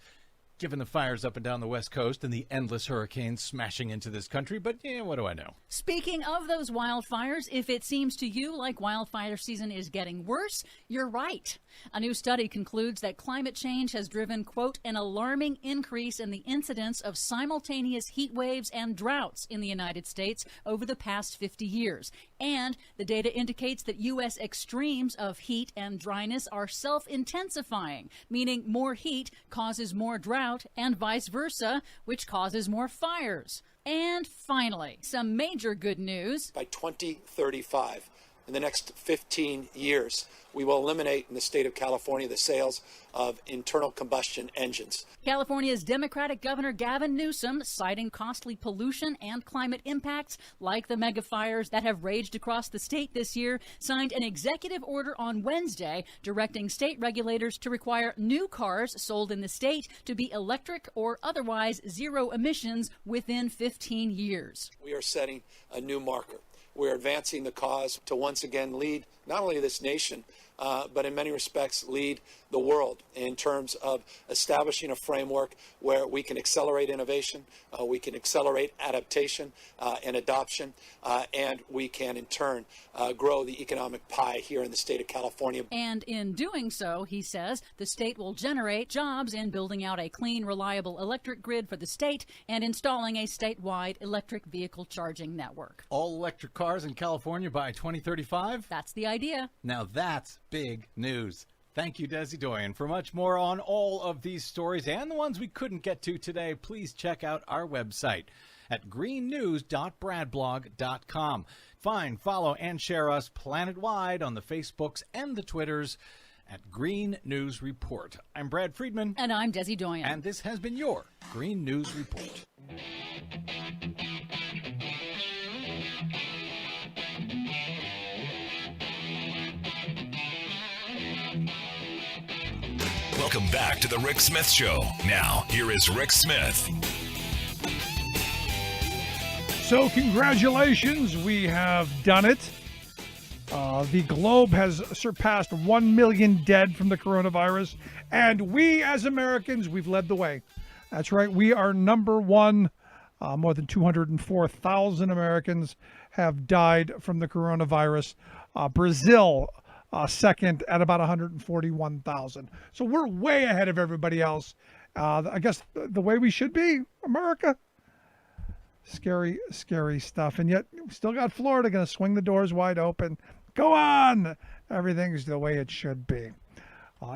given the fires up and down the West Coast and the endless hurricanes smashing into this country, but what do I know? Speaking of those wildfires, if it seems to you like wildfire season is getting worse, you're right. A new study concludes that climate change has driven, quote, an alarming increase in the incidence of simultaneous heat waves and droughts in the United States over the past 50 years. And the data indicates that U.S. extremes of heat and dryness are self-intensifying, meaning more heat causes more drought and vice versa, which causes more fires. And finally, some major good news. By 2035, in the next 15 years, we will eliminate in the state of California the sales of internal combustion engines. California's Democratic Governor Gavin Newsom, citing costly pollution and climate impacts like the mega fires that have raged across the state this year, signed an executive order on Wednesday directing state regulators to require new cars sold in the state to be electric or otherwise zero emissions within 15 years. We are setting a new marker. We're advancing the cause to once again lead not only this nation, but in many respects lead the world in terms of establishing a framework where we can accelerate innovation, we can accelerate adaptation and adoption, and we can in turn grow the economic pie here in the state of California. And in doing so, he says, the state will generate jobs in building out a clean, reliable electric grid for the state and installing a statewide electric vehicle charging network. All electric cars in California by 2035? That's the idea. Now that's big news. Thank you, Desi Doyen. For much more on all of these stories and the ones we couldn't get to today, please check out our website at greennews.bradblog.com. Find, follow, and share us planet-wide on the Facebooks and the Twitters at Green News Report. I'm Brad Friedman. And I'm Desi Doyen. And this has been your Green News Report. Welcome back to the Rick Smith Show. Now, here is Rick Smith. So, congratulations, we have done it. The globe has surpassed 1 million dead from the coronavirus, and we as Americans, we've led the way. That's right, we are number one. More than 204,000 Americans have died from the coronavirus. Brazil, second at about 141,000. So we're way ahead of everybody else. I guess the way we should be, America. Scary, scary stuff. And yet we still got Florida going to swing the doors wide open. Go on. Everything's the way it should be.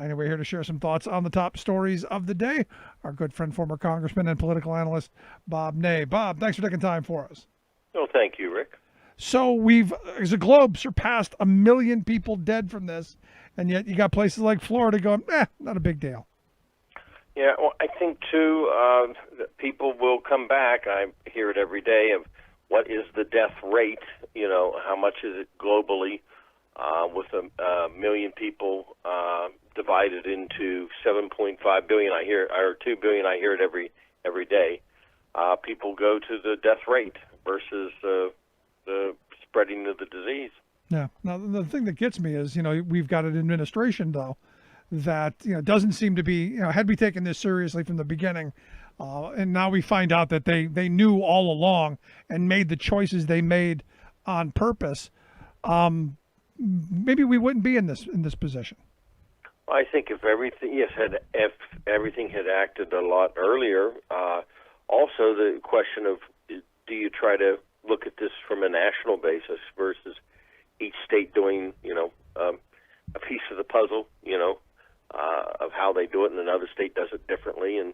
Anyway, here to share some thoughts on the top stories of the day, our good friend, former Congressman and political analyst, Bob Ney. Bob, thanks for taking time for us. Oh, thank you, Rick. So we've, as a globe, surpassed 1 million people dead from this, and yet you got places like Florida going, not a big deal. Yeah, well, I think, too, that people will come back. I hear it every day of what is the death rate, how much is it globally with a million people divided into 7.5 billion. Or 2 billion, I hear it every day. People go to the death rate versus the spreading of the disease. Yeah. Now, the thing that gets me is, we've got an administration, though, that, doesn't seem to be, had we taken this seriously from the beginning, and now we find out that they knew all along and made the choices they made on purpose, maybe we wouldn't be in this position. I think if everything had acted a lot earlier, also the question of do you try to look at this from a national basis versus each state doing, a piece of the puzzle, of how they do it, and another state does it differently, and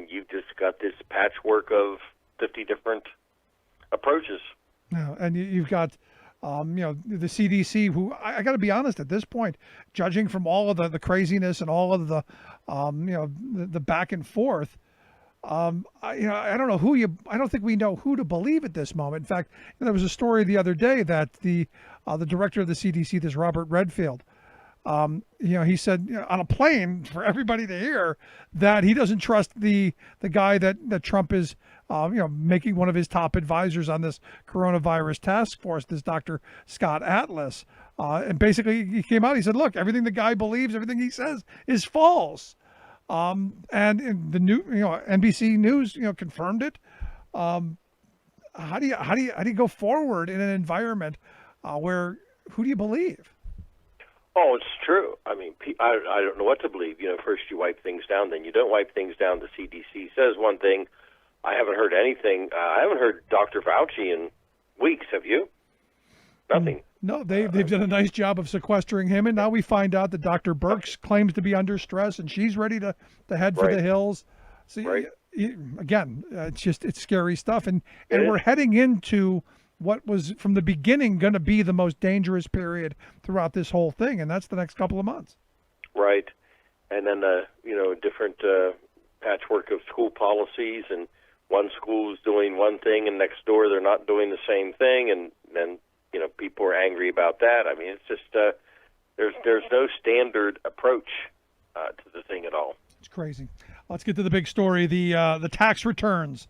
you've just got this patchwork of 50 different approaches. Yeah, and you've got, the CDC, who I got to be honest at this point, judging from all of the craziness and all of the, the back and forth, I don't know I don't think we know who to believe at this moment. In fact, there was a story the other day that the director of the CDC, this Robert Redfield, he said on a plane for everybody to hear that he doesn't trust the guy that Trump is, making one of his top advisors on this coronavirus task force, this Dr. Scott Atlas. And basically he came out, he said, look, everything the guy believes, everything he says is false. And in the new, NBC News, confirmed it. How do you go forward in an environment where who do you believe? Oh, it's true. I mean, I don't know what to believe. First you wipe things down, then you don't wipe things down. The CDC says one thing. I haven't heard anything. I haven't heard Dr. Fauci in weeks. Have you? Nothing. No, they've done a nice job of sequestering him, and now we find out that Dr. Birx claims to be under stress, and she's ready to head for the hills. So again, it's scary stuff, and we're heading into what was from the beginning going to be the most dangerous period throughout this whole thing, and that's the next couple of months. Right, and then different patchwork of school policies, and one school is doing one thing, and next door they're not doing the same thing, and then people are angry about that. I mean, it's just there's no standard approach to the thing at all. It's crazy. Let's get to the big story: the tax returns.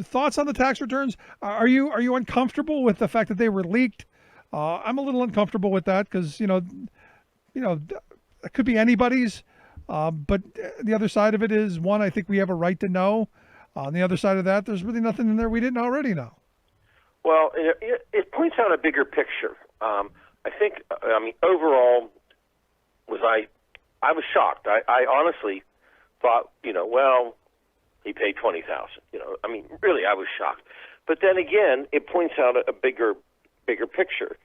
Thoughts on the tax returns? Are you uncomfortable with the fact that they were leaked? I'm a little uncomfortable with that because it could be anybody's. But the other side of it is, one, I think we have a right to know. On the other side of that, there's really nothing in there we didn't already know. Well, it points out a bigger picture. I think, overall, I was shocked. I honestly thought, he paid $20,000. Really, I was shocked. But then again, it points out a bigger picture.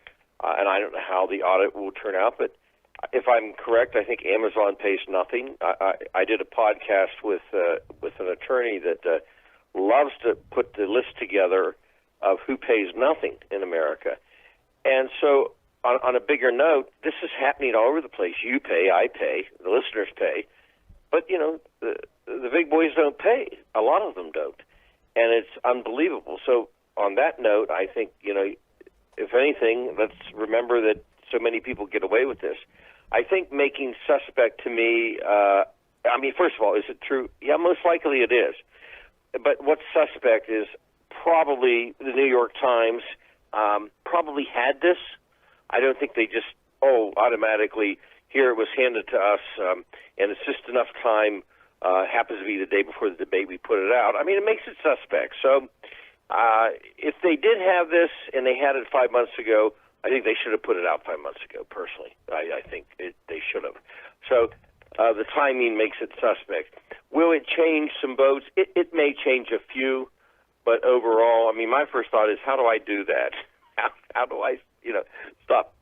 And I don't know how the audit will turn out, but if I'm correct, I think Amazon pays nothing. I did a podcast with an attorney that loves to put the list together of who pays nothing in America. And so on a bigger note, this is happening all over the place. You pay, I pay, the listeners pay. But, the big boys don't pay. A lot of them don't. And it's unbelievable. So on that note, I think, if anything, let's remember that so many people get away with this. I think making suspect to me, first of all, is it true? Yeah, most likely it is. But what's suspect is probably the New York Times probably had this. I don't think they just, automatically, here it was handed to us, and it's just enough time, happens to be the day before the debate, we put it out. It makes it suspect. So if they did have this and they had it 5 months ago, I think they should have put it out 5 months ago, personally. I think they should have. So the timing makes it suspect. Will it change some votes? It may change a few, but overall, my first thought is, how do I do that? How do I, stop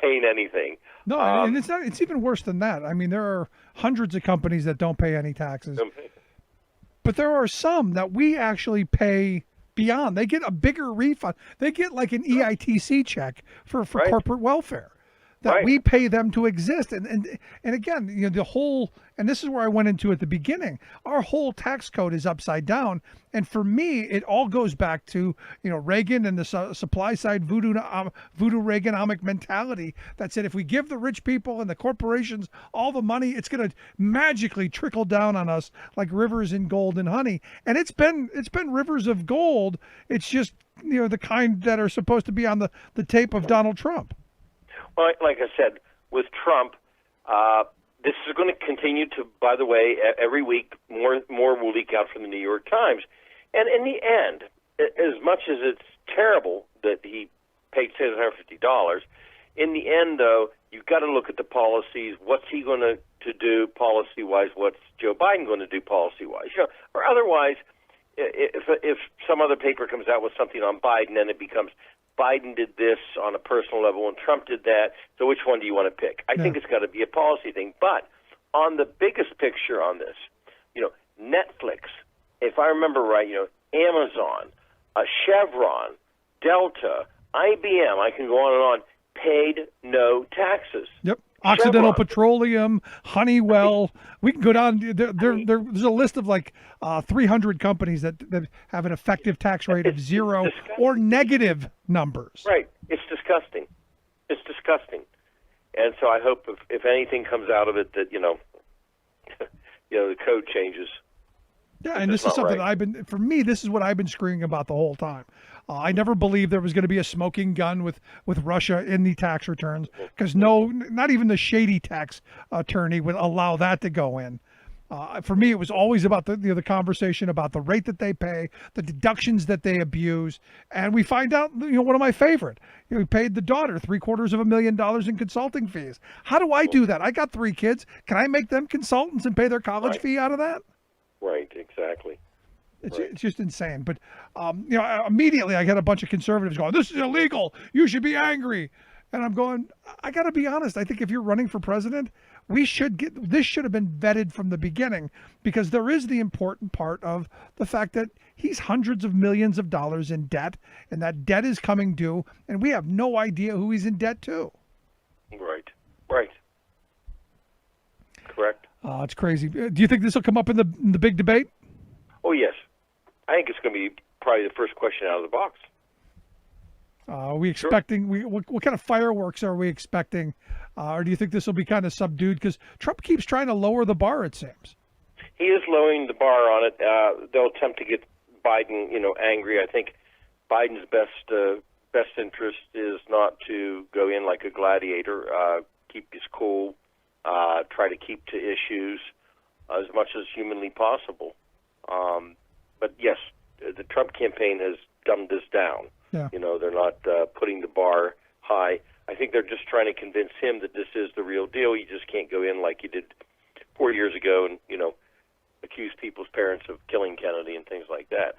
paying anything? No, and it's not. It's even worse than that. There are hundreds of companies that don't pay any taxes, but there are some that we actually pay beyond. They get a bigger refund. They get like an EITC check for corporate welfare that we pay them to exist. And again, the whole, and this is where I went into at the beginning, our whole tax code is upside down. And for me, it all goes back to, Reagan and the supply side voodoo Reaganomic mentality that said, if we give the rich people and the corporations all the money, it's going to magically trickle down on us like rivers in gold and honey. And it's been rivers of gold. It's just, the kind that are supposed to be on the tape of Donald Trump. Well, like I said, with Trump, this is going to continue to, by the way, every week more will leak out from the New York Times. And in the end, as much as it's terrible that he paid $750, in the end, though, you've got to look at the policies. What's he going to do policy-wise? What's Joe Biden going to do policy-wise? Or otherwise, if some other paper comes out with something on Biden, then it becomes Biden did this on a personal level and Trump did that. So which one do you want to pick? I think it's got to be a policy thing. But on the biggest picture on this, Netflix, if I remember right, Amazon, Chevron, Delta, IBM, I can go on and on, paid no taxes. Yep. Occidental Chevron. Petroleum, Honeywell. We can go down. There's a list of like 300 companies that have an effective tax rate of zero or negative numbers. Right. It's disgusting. It's disgusting. And so I hope if anything comes out of it that, the code changes. Yeah, and this is something that for me, this is what I've been screaming about the whole time. I never believed there was going to be a smoking gun with Russia in the tax returns, because not even the shady tax attorney would allow that to go in. For me, it was always about the conversation about the rate that they pay, the deductions that they abuse, and we find out, one of my favorite, we paid the daughter $750,000 in consulting fees. How do I do that? I got 3 kids. Can I make them consultants and pay their college fee out of that? Right, exactly. It's just insane. But, immediately I got a bunch of conservatives going, this is illegal. You should be angry. And I'm going, I got to be honest. I think if you're running for president, this should have been vetted from the beginning, because there is the important part of the fact that he's hundreds of millions of dollars in debt, and that debt is coming due, and we have no idea who he's in debt to. Right. Correct. It's crazy. Do you think this will come up in the big debate? Oh, yes. I think it's going to be probably the first question out of the box. Are we expecting, what kind of fireworks are we expecting? Or do you think this will be kind of subdued? Because Trump keeps trying to lower the bar, it seems. He is lowering the bar on it. They'll attempt to get Biden, angry. I think Biden's best interest is not to go in like a gladiator, keep his cool, try to keep to issues as much as humanly possible. But yes, the Trump campaign has dumbed this down. Yeah. They're not putting the bar high. I think they're just trying to convince him that this is the real deal. You just can't go in like you did 4 years ago and, accuse people's parents of killing Kennedy and things like that.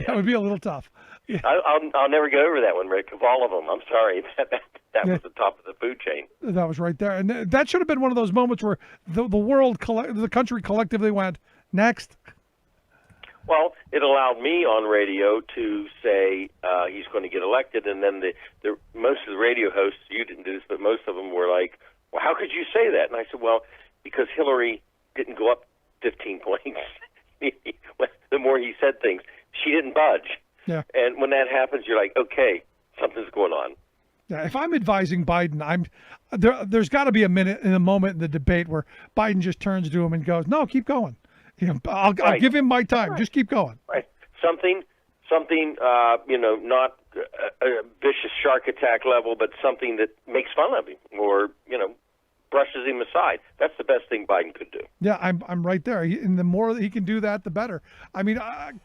That would be a little tough. Yeah. I'll never get over that one, Rick, of all of them. I'm sorry. That was the top of the food chain. That was right there. And that should have been one of those moments where the country collectively went, next. Well, it allowed me on radio to say he's going to get elected, and then most of the radio hosts, you didn't do this, but most of them were like, well, how could you say that? And I said, well, because Hillary didn't go up 15 points. The more he said things, she didn't budge. Yeah. And when that happens, you're like, okay, something's going on. Yeah, if I'm advising Biden, there's got to be a moment in the debate where Biden just turns to him and goes, no, keep going. I'll give him my time. Right. Just keep going. Right. Something, not a vicious shark attack level, but something that makes fun of him or, brushes him aside. That's the best thing Biden could do. Yeah, I'm right there. And the more that he can do that, the better. I mean,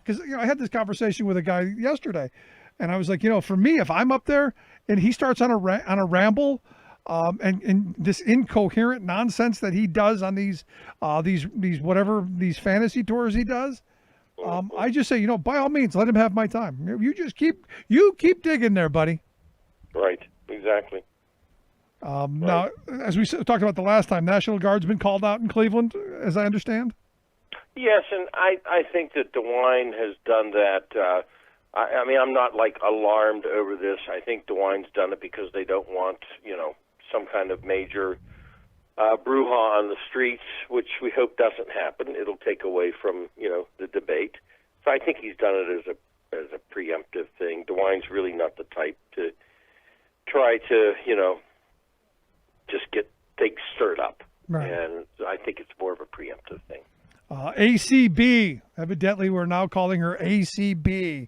because I had this conversation with a guy yesterday, and I was like, for me, if I'm up there and he starts on a ramble, and this incoherent nonsense that he does on these fantasy tours he does, I just say, by all means, let him have my time. You keep digging there, buddy. Right. Exactly. Now, as we talked about the last time, National Guard's been called out in Cleveland, as I understand. Yes, and I think that DeWine has done that. I mean, I'm not alarmed over this. I think DeWine's done it because they don't want, some kind of major brouhaha on the streets, which we hope doesn't happen. It'll take away from, the debate. So I think he's done it as a preemptive thing. DeWine's really not the type to try to, just get things stirred up. Right. And I think it's more of a preemptive thing. ACB. Evidently, we're now calling her ACB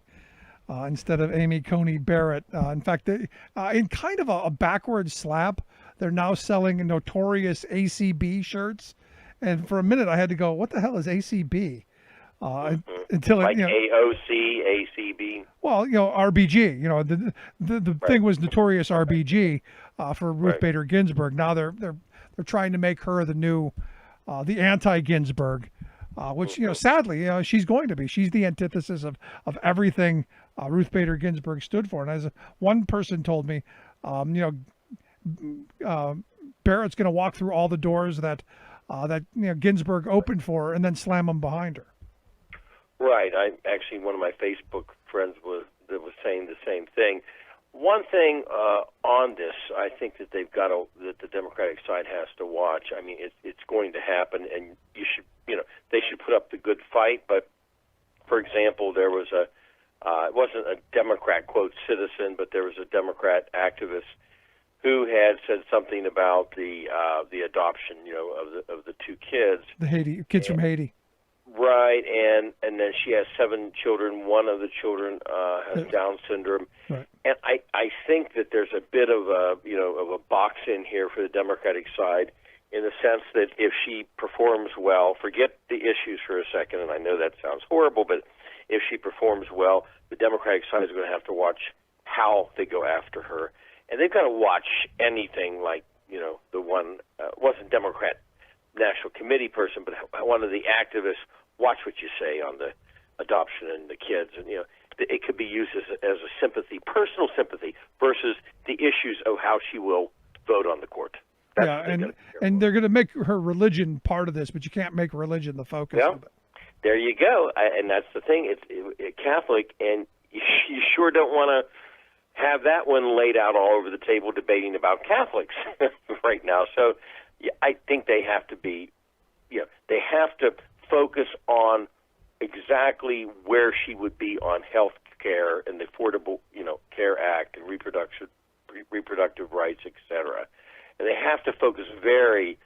instead of Amy Coney Barrett. In fact, in kind of a backward slap, they're now selling notorious ACB shirts. And for a minute, I had to go, what the hell is ACB? Until AOC, ACB. Well, RBG. The thing was notorious RBG for Ruth Bader Ginsburg. Now they're trying to make her the new, the anti-Ginsburg, which sadly she's going to be. She's the antithesis of everything Ruth Bader Ginsburg stood for. And as one person told me, Barrett's going to walk through all the doors that Ginsburg opened for her and then slam them behind her. Right. I actually, one of my Facebook friends was saying the same thing. One thing on this, I think that that the Democratic side has to watch. I mean, it's going to happen, and they should put up the good fight. But for example, there was it wasn't a Democrat quote citizen, but there was a Democrat activist who had said something about the adoption, of the two kids. The kids from Haiti. Right, and then she has 7 children. One of the children has Down syndrome, right. And I think that there's a bit of a box in here for the Democratic side, in the sense that if she performs well, forget the issues for a second, and I know that sounds horrible, but if she performs well, the Democratic side is going to have to watch how they go after her, and they've got to watch anything like the one wasn't Democrat National Committee person, but one of the activists. Watch what you say on the adoption and the kids, and it could be used as a sympathy, personal sympathy, versus the issues of how she will vote on the court. And they're going to make her religion part of this, but you can't make religion the focus of it. There you go, and that's the thing. It's Catholic, and you sure don't want to have that one laid out all over the table debating about Catholics right now. So I think they have to be, they have to focus on exactly where she would be on health care and the Affordable Care Act and reproductive rights, etc. And they have to focus very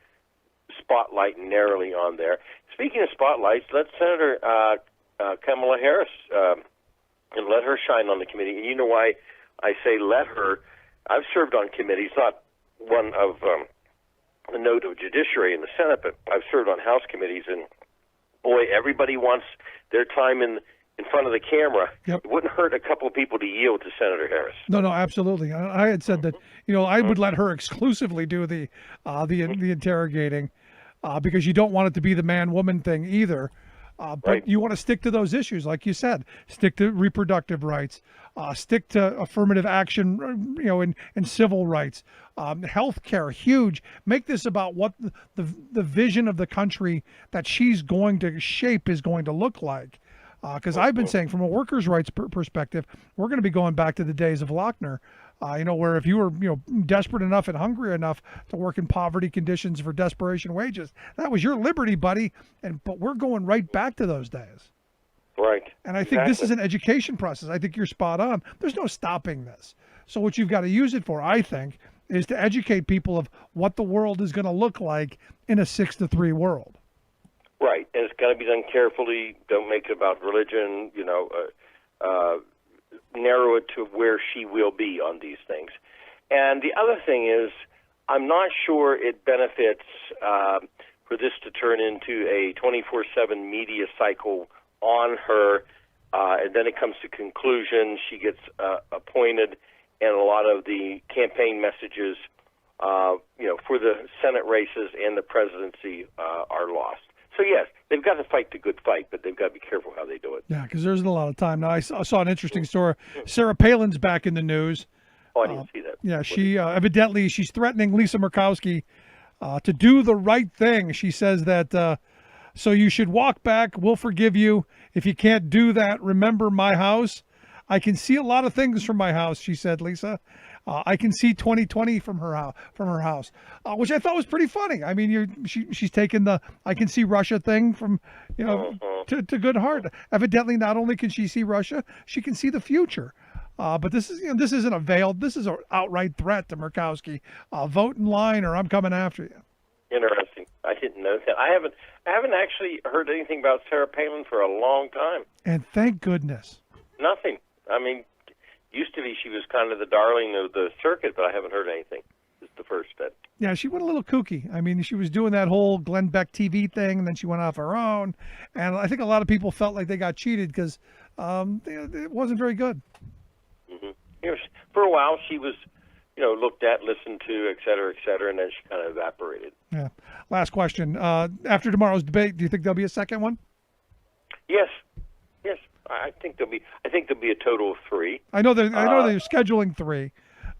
spotlight and narrowly on there. Speaking of spotlights, let Senator Kamala Harris and let her shine on the committee. And you know why I say let her? I've served on committees, not one of the note of judiciary in the Senate, but I've served on House committees, and boy, everybody wants their time in front of the camera. Yep. It wouldn't hurt a couple of people to yield to Senator Harris. No, absolutely. I had said that, I would let her exclusively do the interrogating, because you don't want it to be the man-woman thing either. But you want to stick to those issues, like you said. Stick to reproductive rights. Stick to affirmative action, in civil rights. Health care, huge. Make this about what the vision of the country that she's going to shape is going to look like. Because I've been saying, from a workers' rights perspective, we're going to be going back to the days of Lochner. Where if you were, desperate enough and hungry enough to work in poverty conditions for desperation wages, that was your liberty, buddy. But we're going right back to those days. Right. And I think this is an education process. I think you're spot on. There's no stopping this. So what you've got to use it for, I think, is to educate people of what the world is going to look like in a 6-3 world. Right. And it's got to be done carefully. Don't make it about religion, narrow it to where she will be on these things. And the other thing is, I'm not sure it benefits for this to turn into a 24/7 media cycle on her, and then it comes to conclusion, she gets appointed, and a lot of the campaign messages, for the Senate races and the presidency are lost. So yes, they've got to fight the good fight, but they've got to be careful how they do it. Yeah, because there isn't a lot of time. Now, I saw an interesting story. Sarah Palin's back in the news. Oh, I didn't see that. Yeah, she evidently, she's threatening Lisa Murkowski to do the right thing. She says that, so you should walk back. We'll forgive you. If you can't do that, remember my house. I can see a lot of things from my house, she said, Lisa. I can see 2020 from her house, which I thought was pretty funny. I mean, she's taken the I can see Russia thing from, to good heart. Evidently, not only can she see Russia, she can see the future. But this isn't a veiled. This is an outright threat to Murkowski. Vote in line, or I'm coming after you. Interesting. I didn't know that. I haven't actually heard anything about Sarah Palin for a long time. And thank goodness. Nothing. I mean, used to be she was kind of the darling of the circuit, but I haven't heard anything. It's the first step. Yeah, she went a little kooky. I mean, she was doing that whole Glenn Beck TV thing, and then she went off her own. And I think a lot of people felt like they got cheated because it wasn't very good. Mm-hmm. For a while, she was, looked at, listened to, et cetera, and then she kind of evaporated. Yeah. Last question. After tomorrow's debate, do you think there'll be a second one? Yes. Yes, I think there'll be a total of 3. I know they're scheduling 3.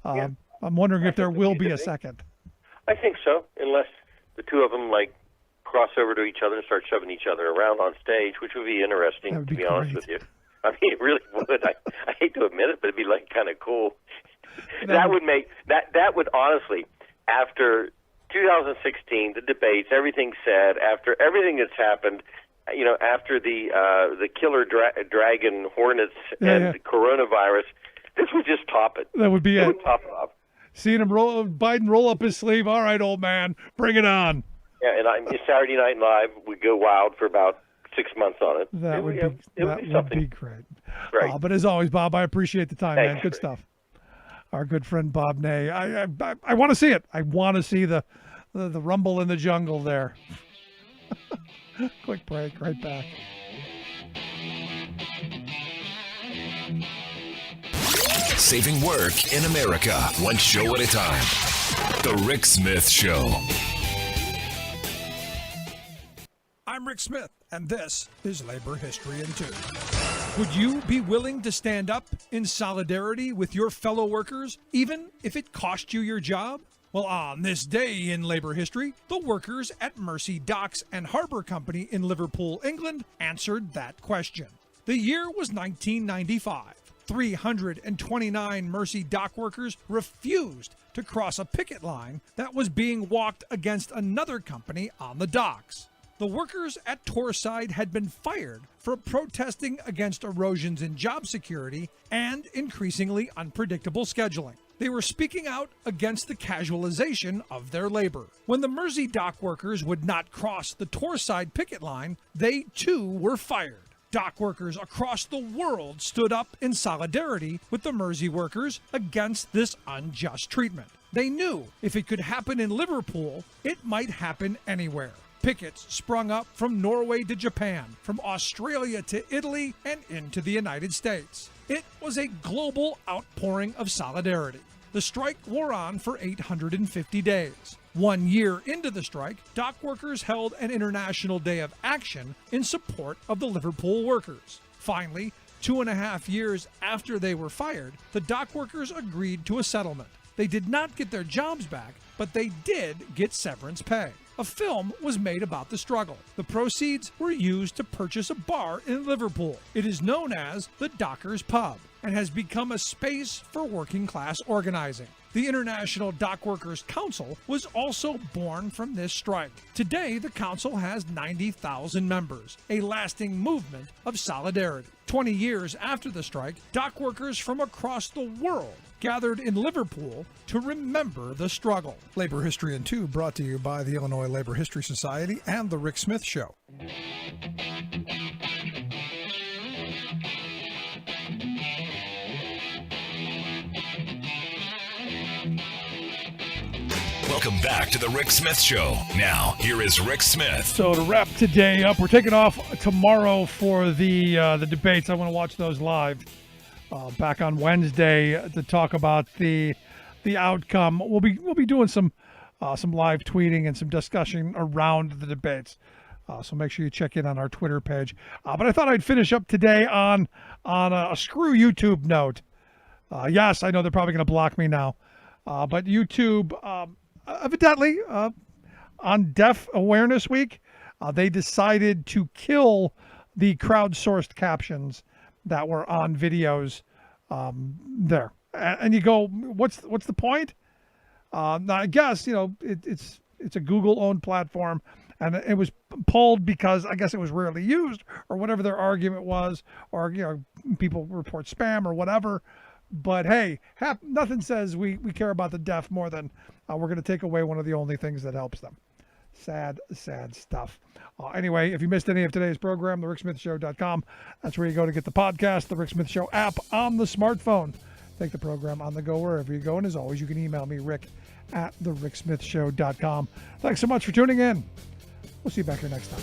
I'm wondering if there will be a second. I think so, unless the two of them like cross over to each other and start shoving each other around on stage, which would be interesting, to be honest with you. I mean, it really would. I hate to admit it, but it'd be like kind of cool. That would honestly, after 2016, the debates, everything said, after everything that's happened, you know, after the killer dragon hornets and the coronavirus, this would just top it. That would be it. Would top it off. Seeing Biden roll up his sleeve. All right, old man, bring it on. Yeah, and Saturday Night Live would go wild for about 6 months on it. That would be great. Right. But as always, Bob, I appreciate the time, Thanks. man. Good stuff. Our good friend Bob Ney. I want to see it. I want to see the rumble in the jungle there. Quick break. Right back. Saving work in America, one show at a time. The Rick Smith Show. I'm Rick Smith, and this is Labor History in 2. Would you be willing to stand up in solidarity with your fellow workers, even if it cost you your job? Well, on this day in labor history, the workers at Mersey Docks and Harbour Company in Liverpool, England, answered that question. The year was 1995. 329 Mersey dock workers refused to cross a picket line that was being walked against another company on the docks. The workers at Torside had been fired for protesting against erosions in job security and increasingly unpredictable scheduling. They were speaking out against the casualization of their labor. When the Mersey dock workers would not cross the Torside picket line, they too were fired. Dock workers across the world stood up in solidarity with the Mersey workers against this unjust treatment. They knew if it could happen in Liverpool, it might happen anywhere. Pickets sprung up from Norway to Japan, from Australia to Italy, and into the United States. It was a global outpouring of solidarity. The strike wore on for 850 days. 1 year into the strike, dock workers held an international day of action in support of the Liverpool workers. Finally, 2.5 years after they were fired, the dock workers agreed to a settlement. They did not get their jobs back, but they did get severance pay. A film was made about the struggle. The proceeds were used to purchase a bar in Liverpool. It is known as the Dockers Pub and has become a space for working class organizing. The International Dock Workers Council was also born from this strike. Today, the council has 90,000 members, a lasting movement of solidarity. 20 years after the strike, dock workers from across the world gathered in Liverpool to remember the struggle. Labor History in 2 brought to you by the Illinois Labor History Society and The Rick Smith Show. Welcome back to the Rick Smith Show. Now, here is Rick Smith. So to wrap today up, we're taking off tomorrow for the debates. I want to watch those live. Back on Wednesday to talk about the outcome. We'll be doing some live tweeting and some discussion around the debates. So make sure you check in on our Twitter page. But I thought I'd finish up today on a screw YouTube note. Yes, I know they're probably going to block me now. But YouTube, evidently, on Deaf Awareness Week, they decided to kill the crowdsourced captions that were on videos there. And you go, what's the point? Now, I guess, it's a Google-owned platform, and it was pulled because I guess it was rarely used or whatever their argument was, or, people report spam or whatever. But hey, nothing says we care about the deaf more than we're going to take away one of the only things that helps them. Sad, sad stuff. Anyway, if you missed any of today's program, thericksmithshow.com. That's where you go to get the podcast, the Rick Smith Show app on the smartphone. Take the program on the go wherever you go. And as always, you can email me, rick@thericksmithshow.com. Thanks so much for tuning in. We'll see you back here next time.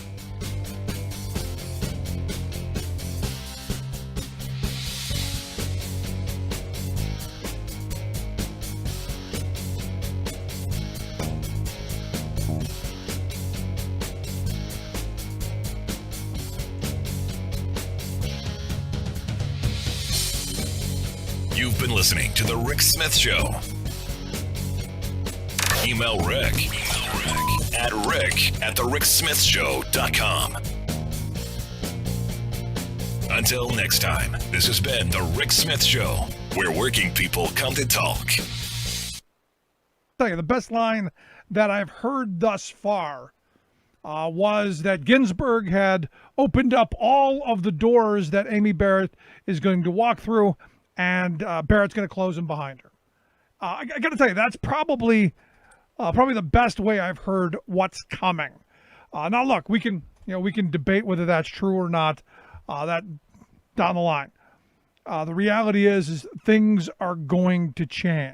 You've been listening to The Rick Smith Show. Email Rick at rick@thericksmithshow.com. Until next time, this has been The Rick Smith Show, where working people come to talk. Tell you, the best line that I've heard thus far was that Ginsburg had opened up all of the doors that Amy Barrett is going to walk through, and Barrett's going to close them behind her. I got to tell you, that's probably the best way I've heard what's coming. Now, look, we can debate whether that's true or not. That down the line. The reality is things are going to change.